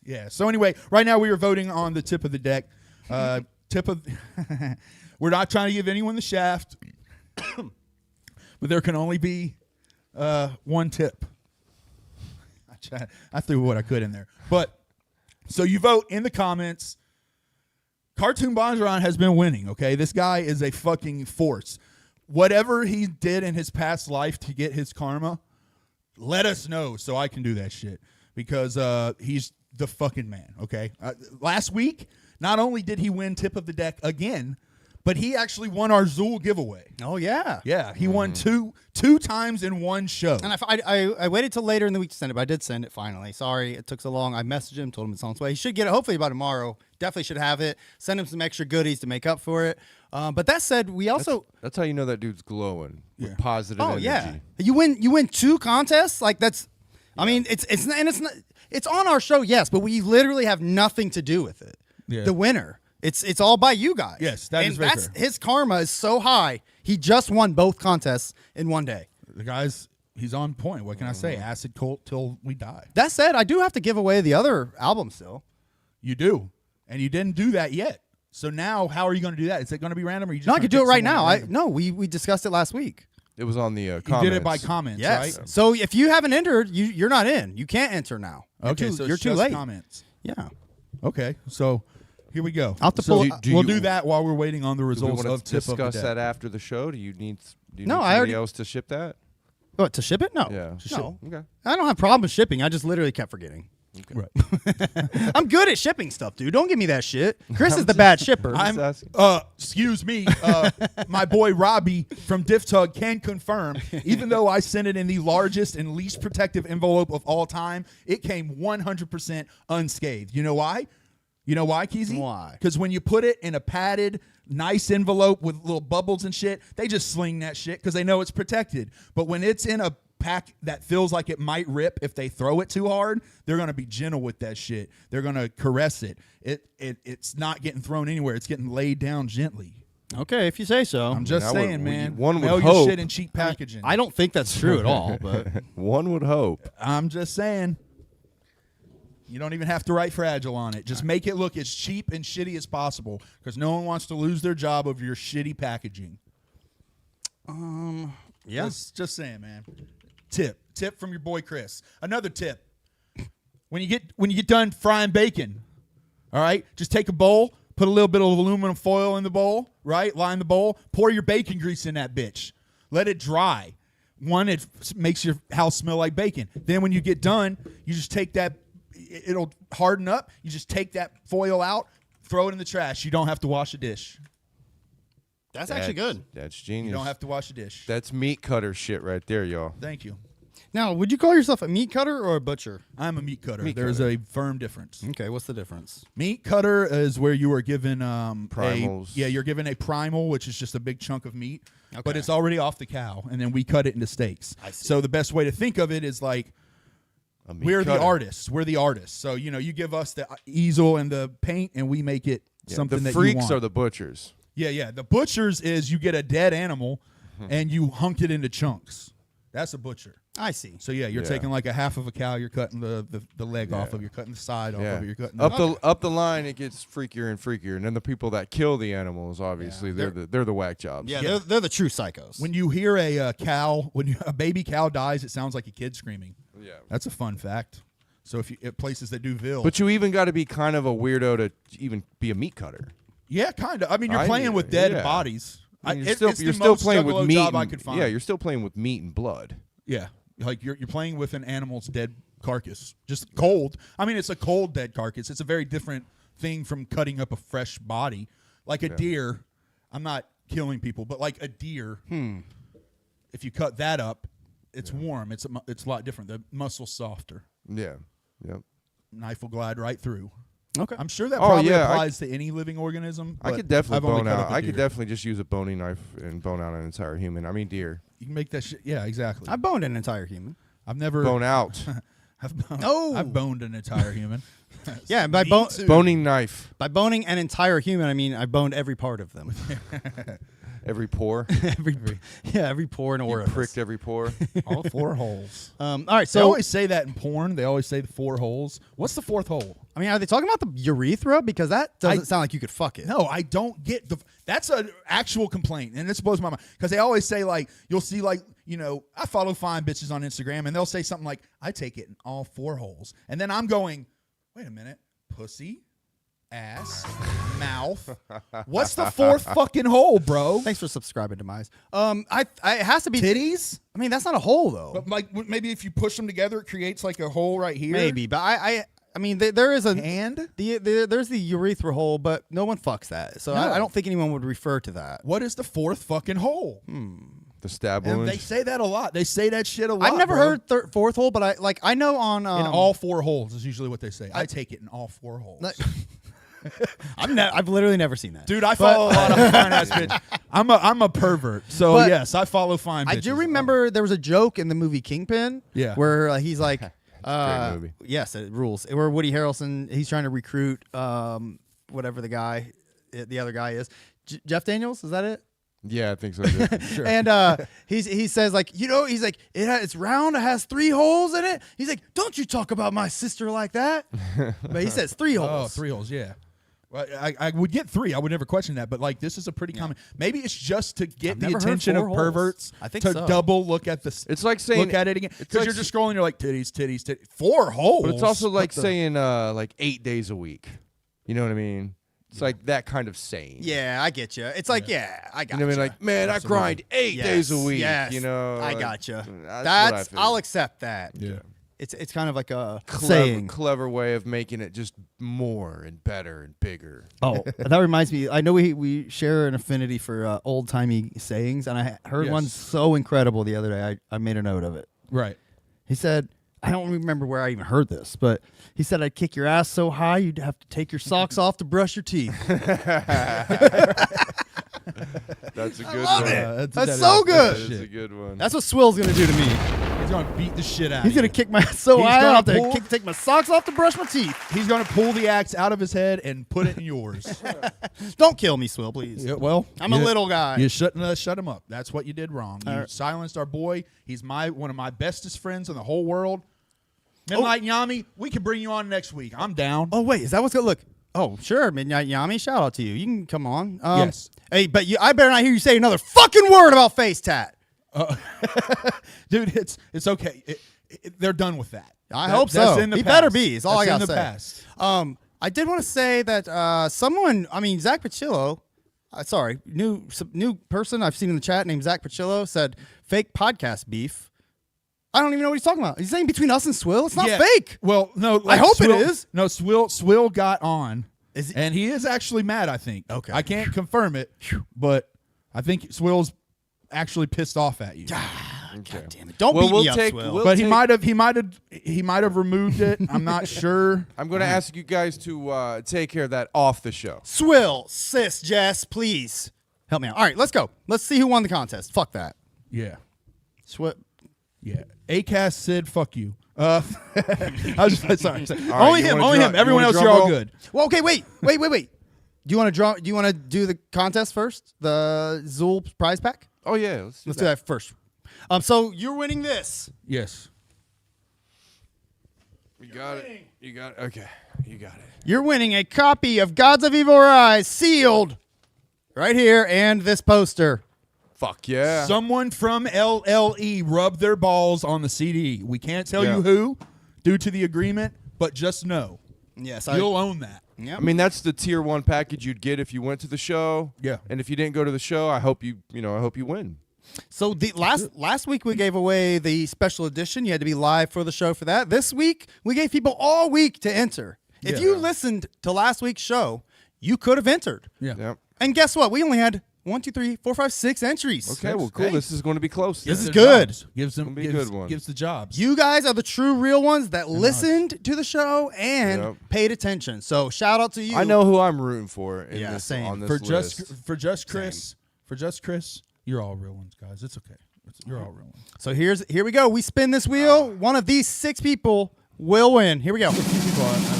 Yeah. So anyway, right now we are voting on the tip of the deck. We're not trying to give anyone the shaft, but there can only be one tip. I threw what I could in there, but so you vote in the comments. Cartoon Bongeron has been winning, okay? This guy is a fucking force. Whatever he did in his past life to get his karma, let us know so I can do that shit. Because he's the fucking man, okay? Last week, not only did he win Tip of the Deck again, but he actually won our Zool giveaway. Oh, yeah. Yeah, he won two times in one show. And I waited till later in the week to send it, but I did send it finally. Sorry it took so long. I messaged him, told him it's on its way. He should get it hopefully by tomorrow. Definitely should have it. Send him some extra goodies to make up for it. But that said, we also... That's how you know that dude's glowing with positive energy. Yeah. You win 2 contests? Like, that's... I mean, it's on our show, yes, but we literally have nothing to do with it. Yeah. The winner. It's all by you guys. Yes, that is very fair. His karma is so high. He just won both contests in one day. The guy's, he's on point. What can I say? Acid cult till we die. That said, I do have to give away the other album still. You do. And you didn't do that yet. So now, how are you going to do that? Is it going to be random, or you just? No, I gonna could do it pick right someone now. random? We discussed it last week. It was on the You comments. did it by comments, Yes. right? So if you haven't entered, you're not in. You can't enter now. Okay, so you're it's too just late. comments. Yeah. Okay, so here we go. I'll have to So pull- we'll do that while we're waiting on the Do we results want of to Tip of the discuss Deck. that after the show? Do you need No, I somebody already- else to ship that? What, to ship it? No. Yeah. No. Okay. I don't have problem with shipping. I just literally kept forgetting. Right. I'm good at shipping stuff, dude. Don't give me that shit. Chris is the bad shipper. Excuse me, my boy Robbie from Diff Tug can confirm, even though I sent it in the largest and least protective envelope of all time, it came 100% unscathed. You know why? You know why, Keezy? Why? Because when you put it in a padded, nice envelope with little bubbles and shit, they just sling that shit because they know it's protected. But when it's in a pack that feels like it might rip if they throw it too hard, they're going to be gentle with that shit. They're going to caress it. It's not getting thrown anywhere. It's getting laid down gently. Okay, if you say so. I'm just I would- saying, man. one would Mail hope. your shit in cheap packaging. I don't think that's true at all, but One would hope. I'm just saying. You don't even have to write fragile on it. Just make it look as cheap and shitty as possible because no one wants to lose their job over your shitty packaging. yeah. Just saying, man. Tip from your boy Chris. Another tip. When you get done frying bacon, all right, just take a bowl, put a little bit of aluminum foil in the bowl, right? Line the bowl, pour your bacon grease in that bitch. Let it dry. One, it makes your house smell like bacon. Then when you get done, you just take that, it'll harden up. You just take that foil out, throw it in the trash. You don't have to wash a dish. That's actually good. That's genius. You don't have to wash a dish. That's meat cutter shit right there, y'all. Thank you. Now, would you call yourself a meat cutter or a butcher? I'm a meat cutter. Meat There's cutter. a firm difference. Okay, what's the difference? Meat cutter is where you are given Primals. you're given a primal, which is just a big chunk of meat, but Okay. it's already off the cow, and then we cut it into steaks. I see. So the best way to think of it is like A meat we're the cutter. artists. We're the artists. So you give us the easel and the paint, and we make it Yeah, something the that freaks you want. are the butchers. Yeah. The butchers is you get a dead animal, Mm-hmm. and you hunk it into chunks. That's a butcher. I see. So you're Yeah. taking like a half of a cow, you're cutting the leg off Yeah. of, you're cutting the side off Yeah. of it, you're cutting Up the line, it gets freakier and freakier, and then the people that kill the animals, obviously, they're the whack jobs. Yeah, they're the true psychos. When you hear a cow, a baby cow dies, it sounds like a kid screaming. Yeah. That's a fun fact. So if you at places that do veal, But you even got to be kind of a weirdo to even be a meat cutter. yeah, kind of. I mean, you're playing with dead yeah. bodies. I mean, It's you're the still most playing with juggalo meat. job I and- could find. Yeah, you're still playing with meat and blood. Yeah, like you're playing with an animal's dead carcass, just cold. I mean, it's a cold dead carcass. It's a very different thing from cutting up a fresh body, like a deer. I'm not killing people, but like a deer. If you cut that up, it's warm. It's a lot different. The muscle's softer. Yeah. Yep. Knife will glide right through. Okay. I'm sure that Oh, probably yeah, applies to any living organism. I but could definitely I've only bone cut out. up a I could deer. definitely just use a boning knife and bone out an entire human. I mean, deer. You can make that shit. Yeah, exactly. I boned an entire human. I've never Bone out. I've boned an entire human. Yeah, by Me too. Boning knife. by boning an entire human, I mean I boned every part of them. Every pore. every pore and orifice. Pricked every pore. All 4 holes. All right, They so always say that in porn. They always say the 4 holes. What's the 4th hole? I mean, are they talking about the urethra? Because that doesn't sound like you could fuck it. No, I don't get the. That's an actual complaint, and this blows my mind because they always say like you'll see like I follow fine bitches on Instagram, and they'll say something like I take it in all 4 holes, and then I'm going, wait a minute, pussy, ass, mouth. What's the 4th fucking hole, bro? Thanks for subscribing to Mize. It has to be Titties? I mean, that's not a hole though. But like maybe if you push them together, it creates like a hole right here. Maybe, but I mean, there is a And there's the urethra hole, but no one fucks that. So No. I don't think anyone would refer to that. what is the 4th fucking hole? The stab And wound. they say that a lot. They say that shit a lot. I've never bro. heard fourth hole, but I know on In all 4 holes is usually what they say. I take it in all 4 holes. I've literally never seen that. Dude, I follow a lot of fine ass bitch. I'm a pervert, so But yes, I follow fine. I bitches. do remember there was a joke in the movie Kingpin, Yeah. where he's like, great movie. yes, it rules. Where Woody Harrelson, he's trying to recruit whatever the other guy is, Jeff Daniels, is that it? Yeah, I think so. Too. Sure. And he says like, he's like, it's round, it has 3 holes in it. He's like, don't you talk about my sister like that. But he says 3 holes. Oh, 3 holes, yeah. Well, I would get 3. I would never question that. But like, this is a pretty common. Maybe it's just to get I've the never heard attention 4 of holes. perverts. I think to so. double look at the. It's like saying look at it again it's because like you're just scrolling. You're like titties, titties, titties. 4 holes. But it's also like What the- saying like 8 days a week. You know what I mean? It's like that kind of saying. Yeah, I get you. It's like, I got You know what I mean? Like, man, I grind 8 days a week. Yes, You know, I like, got you. that's what I That's feel. I'll accept that. Yeah. It's kind of like a clever, clever way of making it just more and better and bigger. Oh, that reminds me. I know we share an affinity for old timey sayings, and I heard Yes. one so incredible the other day. I made a note of it. Right. He said, I don't remember where I even heard this, but he said, I'd kick your ass so high you'd have to take your socks off to brush your teeth. That's a good love one. it. That That's is- so that's good. That's a good one. That's what Swill's going to do to me. He's gonna beat the shit out. He's of going you. to kick my ass so He's high gonna I'll have pull- to take my socks off to brush my teeth. He's gonna pull the axe out of his head and put it in yours. Don't kill me, Swill, please. Yeah, well, I'm a little guy. You shouldn't shut him up. That's what you did wrong. You All right. silenced our boy. He's one of my bestest friends in the whole world. Midnight Yami, we can bring you on next week. I'm down. Oh, wait, is that what's going to look? Oh, sure, Midnight Yami. Shout out to you. You can come on. Yes. Hey, but I better not hear you say another fucking word about face tat. Dude, it's okay. They're done with that. I That- hope that's so. in the He past. better be. Is all That's I in got to the say. past. I did want to say that Zach Pacillo, new person I've seen in the chat named Zach Pacillo said fake podcast beef. I don't even know what he's talking about. He's saying between us and Swill. It's not Yeah. fake. Well, no. I hope it Swill- is. No, Swill got on, Is he- and he is actually mad. I think. Okay. I can't confirm it, but I think Swill's actually pissed off at you. Okay. Damn it! Don't Well, beat we'll me up, take- Swill. we'll But take- he might have removed it. I'm not sure. I'm going to ask you guys to take care of that off the show. Swill, sis, Jess, please help me out. All right, let's go. Let's see who won the contest. Fuck that. Yeah. Swill. Yeah. Acast Sid, fuck you. I was just sorry. right, Only you him. wanna Only drum- him. you Everyone wanna else, drum you're all roll? good. Well, okay, wait. Do you want to draw? Do you want to do the contest first? The Zool prize pack. Oh yeah, let's do that first. So you're winning this. Yes. You got it. You got it. Okay, you got it. You're winning a copy of Gods of Evil Rise sealed right here and this poster. Fuck yeah. Someone from LLE rubbed their balls on the CD. We can't tell Yeah. you who due to the agreement, but just know. Yes, you'll own that. Yeah. I mean, that's the tier 1 package you'd get if you went to the show. Yeah. And if you didn't go to the show, I hope you win. So the last week we gave away the special edition. You had to be live for the show for that. This week we gave people all week to enter. If you listened to last week's show, you could have entered. Yeah. Yep. And guess what? We only had 1, 2, 3, 4, 5, 6 entries. Okay, well, cool. Hey. This is going to be close. This then. is good. Jobs. Gives them Gonna be a gives, good one. gives the jobs. You guys are the true real ones that listened to the show and Yep. paid attention. So shout out to you. I know who I'm rooting for in Yeah, this, same. on this for list. just Chris, you're all real ones, guys. It's okay. You're all real ones. So here we go. We spin this wheel. One of these 6 people will win. Here we go. People I know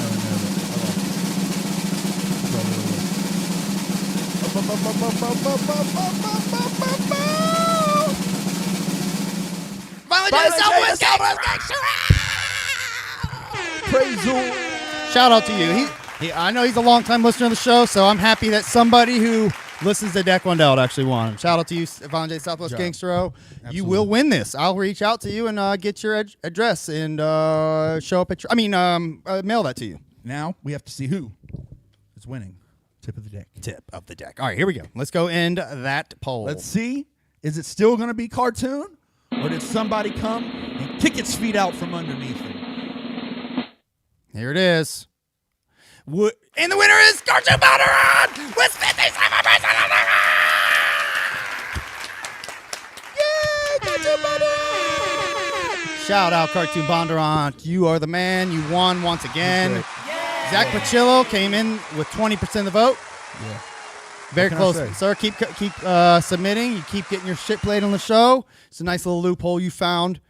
Finally did a Southwest Praise Zool. Shout out to you. I know he's a long-time listener of the show, so I'm happy that somebody who listens to Deck Wendell actually won. Shout out to you, Evanje Southwest Job. Gangstero. You Absolutely. will win this. I'll reach out to you and get your address and show up at your. Mail that to you. Now we have to see who is winning. Tip of the deck. Tip of the deck. All right, here we go. Let's go end that poll. Let's see. Is it still going to be cartoon, or did somebody come and kick its feet out from underneath him? Here it is. And the winner is Cartoon Bondurant with 57%. Yay, Cartoon Bondurant! Shout out Cartoon Bondurant. You are the man. You won once again. Zach Pacillo came in with 20% of the vote. Yeah. Very What can I close, say? sir. Keep submitting. You keep getting your shit played on the show. It's a nice little loophole you found.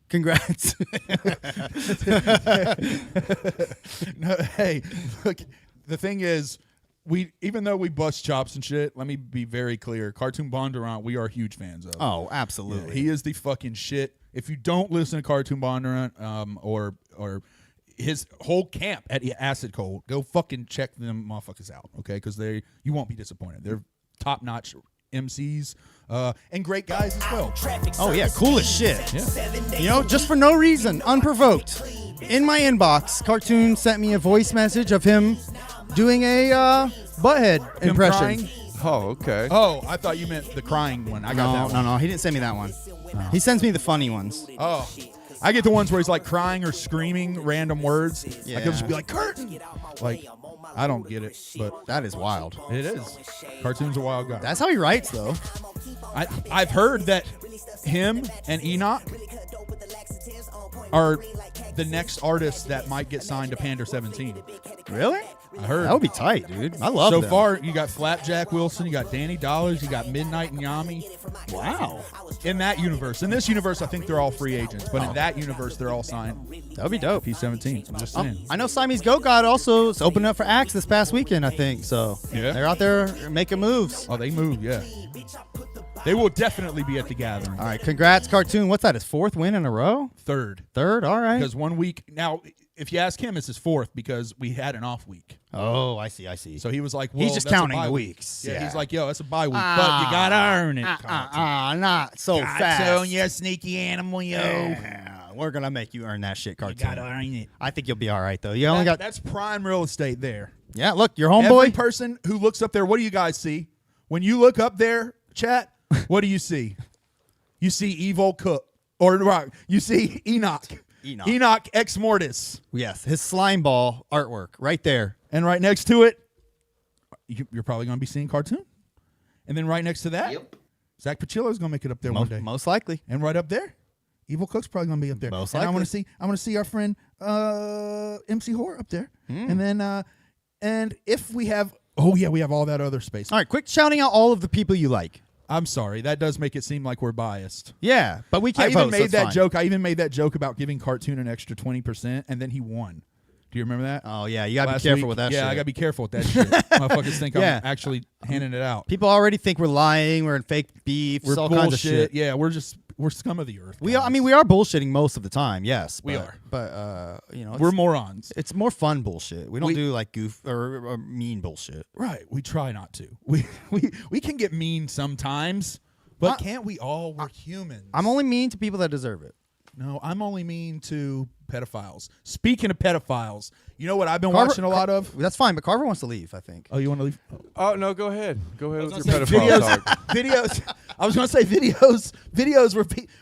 Congrats. No, hey, look, the thing is, even though we bust chops and shit, let me be very clear. Cartoon Bondurant, we are huge fans of. Oh, absolutely. Yeah, he is the fucking shit. If you don't listen to Cartoon Bondurant, or his whole camp at Acid Cold, go fucking check them motherfuckers out, okay? Because you won't be disappointed. They're top notch MCs and great guys as well. Oh yeah, cool as shit. Yeah. You know, just for no reason, unprovoked. In my inbox, Cartoon sent me a voice message of him doing a Butthead Him impression. crying? Oh, okay. Oh, I thought you meant the crying one. I got that one. No, he didn't send me that one. He sends me the funny ones. Oh, I get the ones where he's like crying or screaming random words. Yeah. I could just be like, curtain. Like, I don't get it, but That is wild. it is. Cartoon's a wild guy. That's how he writes, though. I've heard that him and Enoch are the next artists that might get signed to Pander 17. Really? I heard. That would be tight, dude. I love So them. far, you got Flapjack Wilson, you got Danny Dollars, you got Midnight and Yami. Wow. In that universe. In this universe, I think they're all free agents. But in that universe, they're all signed. That would be dope. P17. I'm just saying. I know Siamese Goat God also is opening up for acts this past weekend, I think. So Yeah. they're out there making moves. Oh, they move, yeah. They will definitely be at the gathering. All right, congrats, Cartoon. What's that, his 4th win in a row? Third. All right. Because 1 week. Now, if you ask him, it's his 4th because we had an off week. Oh, I see. So he was like, well, He's just that's a counting bye the week. weeks. Yeah, Yeah. he's like, yo, that's a bye week. But you got to earn it. Not so fast. So, you sneaky animal, yo. Yeah, we're going to make you earn that shit, Cartoon. You got to earn it. I think you'll be all right, though. You only got. That's prime real estate there. Yeah, look, your Every homeboy. person who looks up there, what do you guys see? When you look up there, chat, what do you see? You see Evil Cook. Or you see Enoch. Enoch Ex Mortis. Yes, his slime ball artwork right there. And right next to it, you're probably going to be seeing Cartoon. And then right next to that, Zach Pacillo's gonna make it up there one day, Most likely. and right up there, Evil Cook's probably gonna be up there. Most and I likely. want to see our friend MC Horror up there, and then and if we have, we have all that other space. All right, quick shouting out all of the people you like. I'm sorry, that does make it seem like we're biased. Yeah, but we can't I even vote, so made it's that fine. joke. I even made that joke about giving Cartoon an extra 20%, and then he won. Do you remember that? Oh, yeah, you got to be Last careful week? with that shit. Yeah, I got to be careful with that shit. Motherfuckers think Yeah. I'm actually handing it out. People already think we're lying, we're in fake beefs, We're all bullshit. kinds of shit. Yeah, we're scum of the earth. We are, I mean, we are bullshitting most of the time, yes. We but, are. But, you know, we're morons. It's more fun bullshit. We don't We- do like goof or mean bullshit. Right. We try not to. We can get mean sometimes, but can't we all? We're humans. I'm only mean to people that deserve it. No, I'm only mean to pedophiles. Speaking of pedophiles, you know what I've been Carver- watching a lot of? That's fine, but Carver wants to leave, I think. Oh, you want to leave? Oh no, go ahead. Go ahead with your Say pedophile talk. videos. I was going to say videos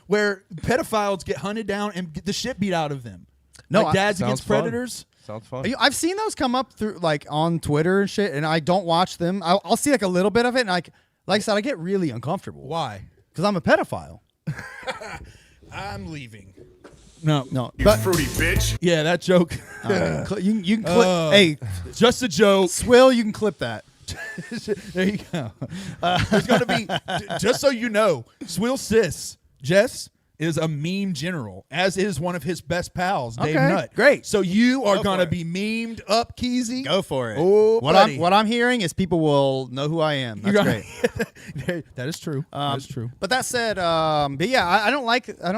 where pedophiles get hunted down and get the shit beat out of them. No, like dads Sounds against fun. predators. Sounds fun. I've seen those come up through like on Twitter and shit, and I don't watch them. I'll see like a little bit of it, and like I said, I get really uncomfortable. Why? Because I'm a pedophile. I'm leaving. No, No, but Fruity bitch. yeah, that joke. you can clip. Hey, Just a joke. Swill, you can clip that. There you go. There's going to be, just so you know, Swill Sis, Jess, is a meme general, as is one of his best pals, Dave Okay, Nutt. great. So you are Go going to for be memed up, Keezy. Go for it. Oh, buddy. what I'm hearing is people will know who I am. That's You're great. gonna- that is true. That is true. But that said, but yeah, I don't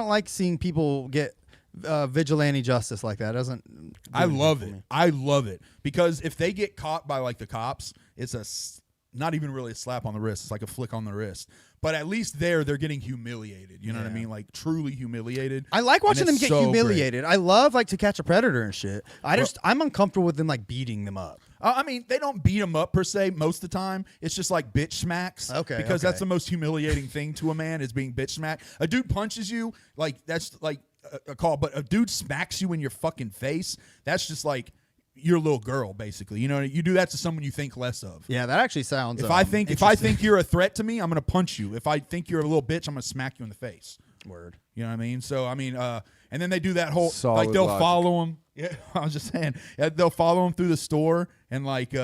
like seeing people get vigilante justice like that. It doesn't. do I anything love for it. me. I love it because if they get caught by like the cops, it's not even really a slap on the wrist. It's like a flick on the wrist. But at least they're getting humiliated. You know what I mean? Like truly humiliated. I like watching And them it's get so great. humiliated. I love like To Catch a Predator and shit. I'm uncomfortable with them like beating them up. I mean, they don't beat them up per se most of the time. It's just like bitch smacks. Okay, Because okay. that's the most humiliating thing to a man is being bitch smacked. A dude punches you, like that's like a call. But a dude smacks you in your fucking face, that's just like you're a little girl, basically. You know, you do that to someone you think less of. Yeah, that actually sounds. If I think you're a threat to me, I'm gonna punch you. If I think you're a little bitch, I'm gonna smack you in the face. Word. You know what I mean? So I mean, and then they do that whole Solid like they'll logic. follow him. Yeah, I was just saying they'll follow him through the store and like you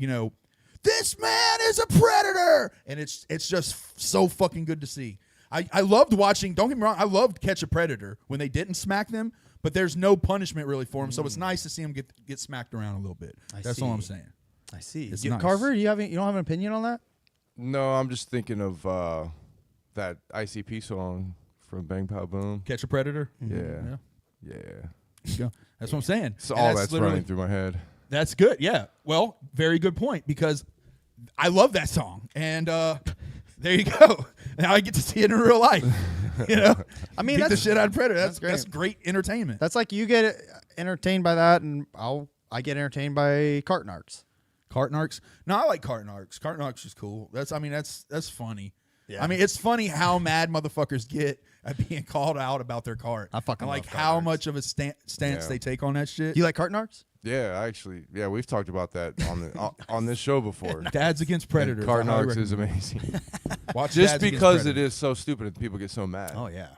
know, this man is a predator, and it's just so fucking good to see. I loved watching. Don't get me wrong, I loved Catch a Predator when they didn't smack them, but there's no punishment really for them, so it's nice to see them get smacked around a little bit. That's all I'm saying. I see. It's nice. Carver, you don't have an opinion on that? No, I'm just thinking of that ICP song from Bang Pow Boom. Catch a Predator. Yeah. Yeah. Yeah. There you go. That's what I'm saying. So And all that's literally- running through my head. That's good. Yeah. Well, very good point because I love that song. And there you go. Now I get to see it in real life. You know? I mean, beat the that's- shit out of Predator. that's That's great. great entertainment. That's like you get entertained by that, and I get entertained by carton arts. Carton arcs. No, I like carton arcs. Carton arcs is cool. That's funny. Yeah. I mean, it's funny how mad motherfuckers get at being called out about their cart. I fucking and like love how carton much of a stance Yeah. they take on that shit. Do you like carton arts? Yeah, actually, we've talked about that on the on this show before. Dads Against Predators. Carton I highly Arcs is recommend. amazing. Watch Just Dads Against because it Predators. is so stupid and people get so mad. Oh yeah,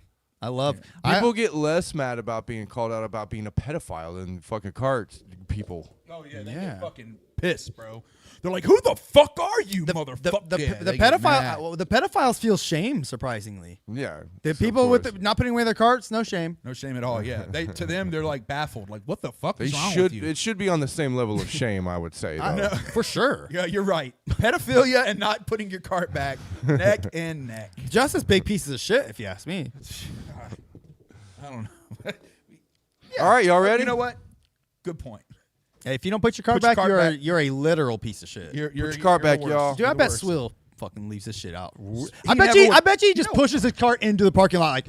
I love. People get less mad about being called out about being a pedophile than fucking carts people. Oh yeah, they Yeah. get fucking pissed, bro. They're like, "Who the fuck are you, motherfucker?" the Yeah, they get pedophile. mad. Well, the pedophiles feel shame, surprisingly. Yeah. The so people of with course. not putting away their carts, no shame. No shame at all. Yeah, to them, they're like baffled. Like, what the fuck They is wrong should. with you? It should be on the same level of shame, I would say. Though. For sure. Yeah, you're right. Pedophilia and not putting your cart back, neck and neck. Just as big pieces of shit, if you ask me. I don't know. All right, y'all ready? You know what? Good point. Hey, if you don't put your cart Put your back, cart back. you're a literal piece of shit. You're Put your cart you're the back, worst. y'all. Dude, I You're the bet worst. Swill fucking leaves this shit out. He I never would. bet you he just pushes his cart into the parking lot like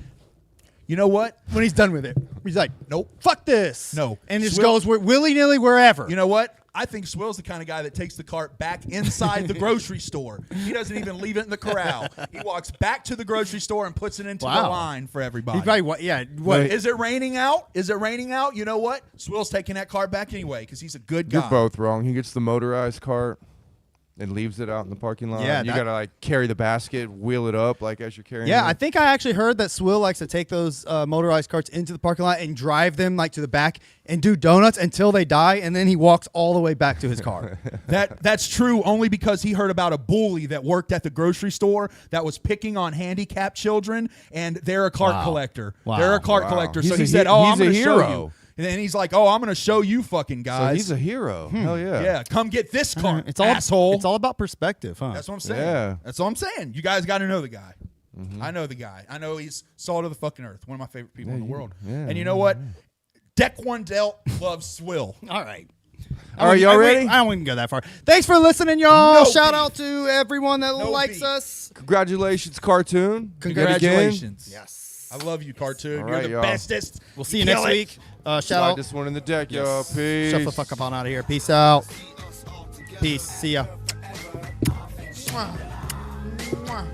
You know what? when he's done with it. He's like, Nope. fuck this. No. And just Swill- goes willy nilly wherever. You know what? I think Swill's the kind of guy that takes the cart back inside the grocery store. He doesn't even leave it in the corral. He walks back to the grocery store and puts it into the Wow. line for everybody. He probably what? Yeah. What? Is it raining out? Is it raining out? You know what? Swill's taking that cart back anyway because he's a good guy. You're both wrong. He gets the motorized cart. and leaves it out in the parking lot. Yeah, you that- gotta like carry the basket, wheel it up like as you're carrying. Yeah, it. I think I actually heard that Swill likes to take those motorized carts into the parking lot and drive them like to the back and do donuts until they die, and then he walks all the way back to his car. That's true only because he heard about a bully that worked at the grocery store that was picking on handicapped children, and they're a cart collector. Wow. They're a cart Wow. collector. He's So a he said, he- "Oh, he's I'm going a to show hero. you." And then he's like, "Oh, I'm going to show you fucking So guys." he's a hero. Hell yeah. yeah, come get this cart, It's all asshole. It's all about perspective, huh? That's what I'm saying. Yeah. That's what I'm saying. You guys got to know the guy. I know the guy. I know he's salt of the fucking earth. One of my favorite people in the world. And you know what? Deck One Dealt loves Swill. All right. All right, y'all ready? I don't even go that far. Thanks for listening, y'all. No Shout beef. out to everyone that No likes beef. us. Congratulations, cartoon. Yet again. Congratulations. Yes. I love you, cartoon. All You're right, the y'all. bestest. We'll see you next kill it. week. Shout Slide out. this one in the deck, y'all. Peace. Shut the fuck up on out of here. Peace out. Peace. See ya. Mwah. Mwah.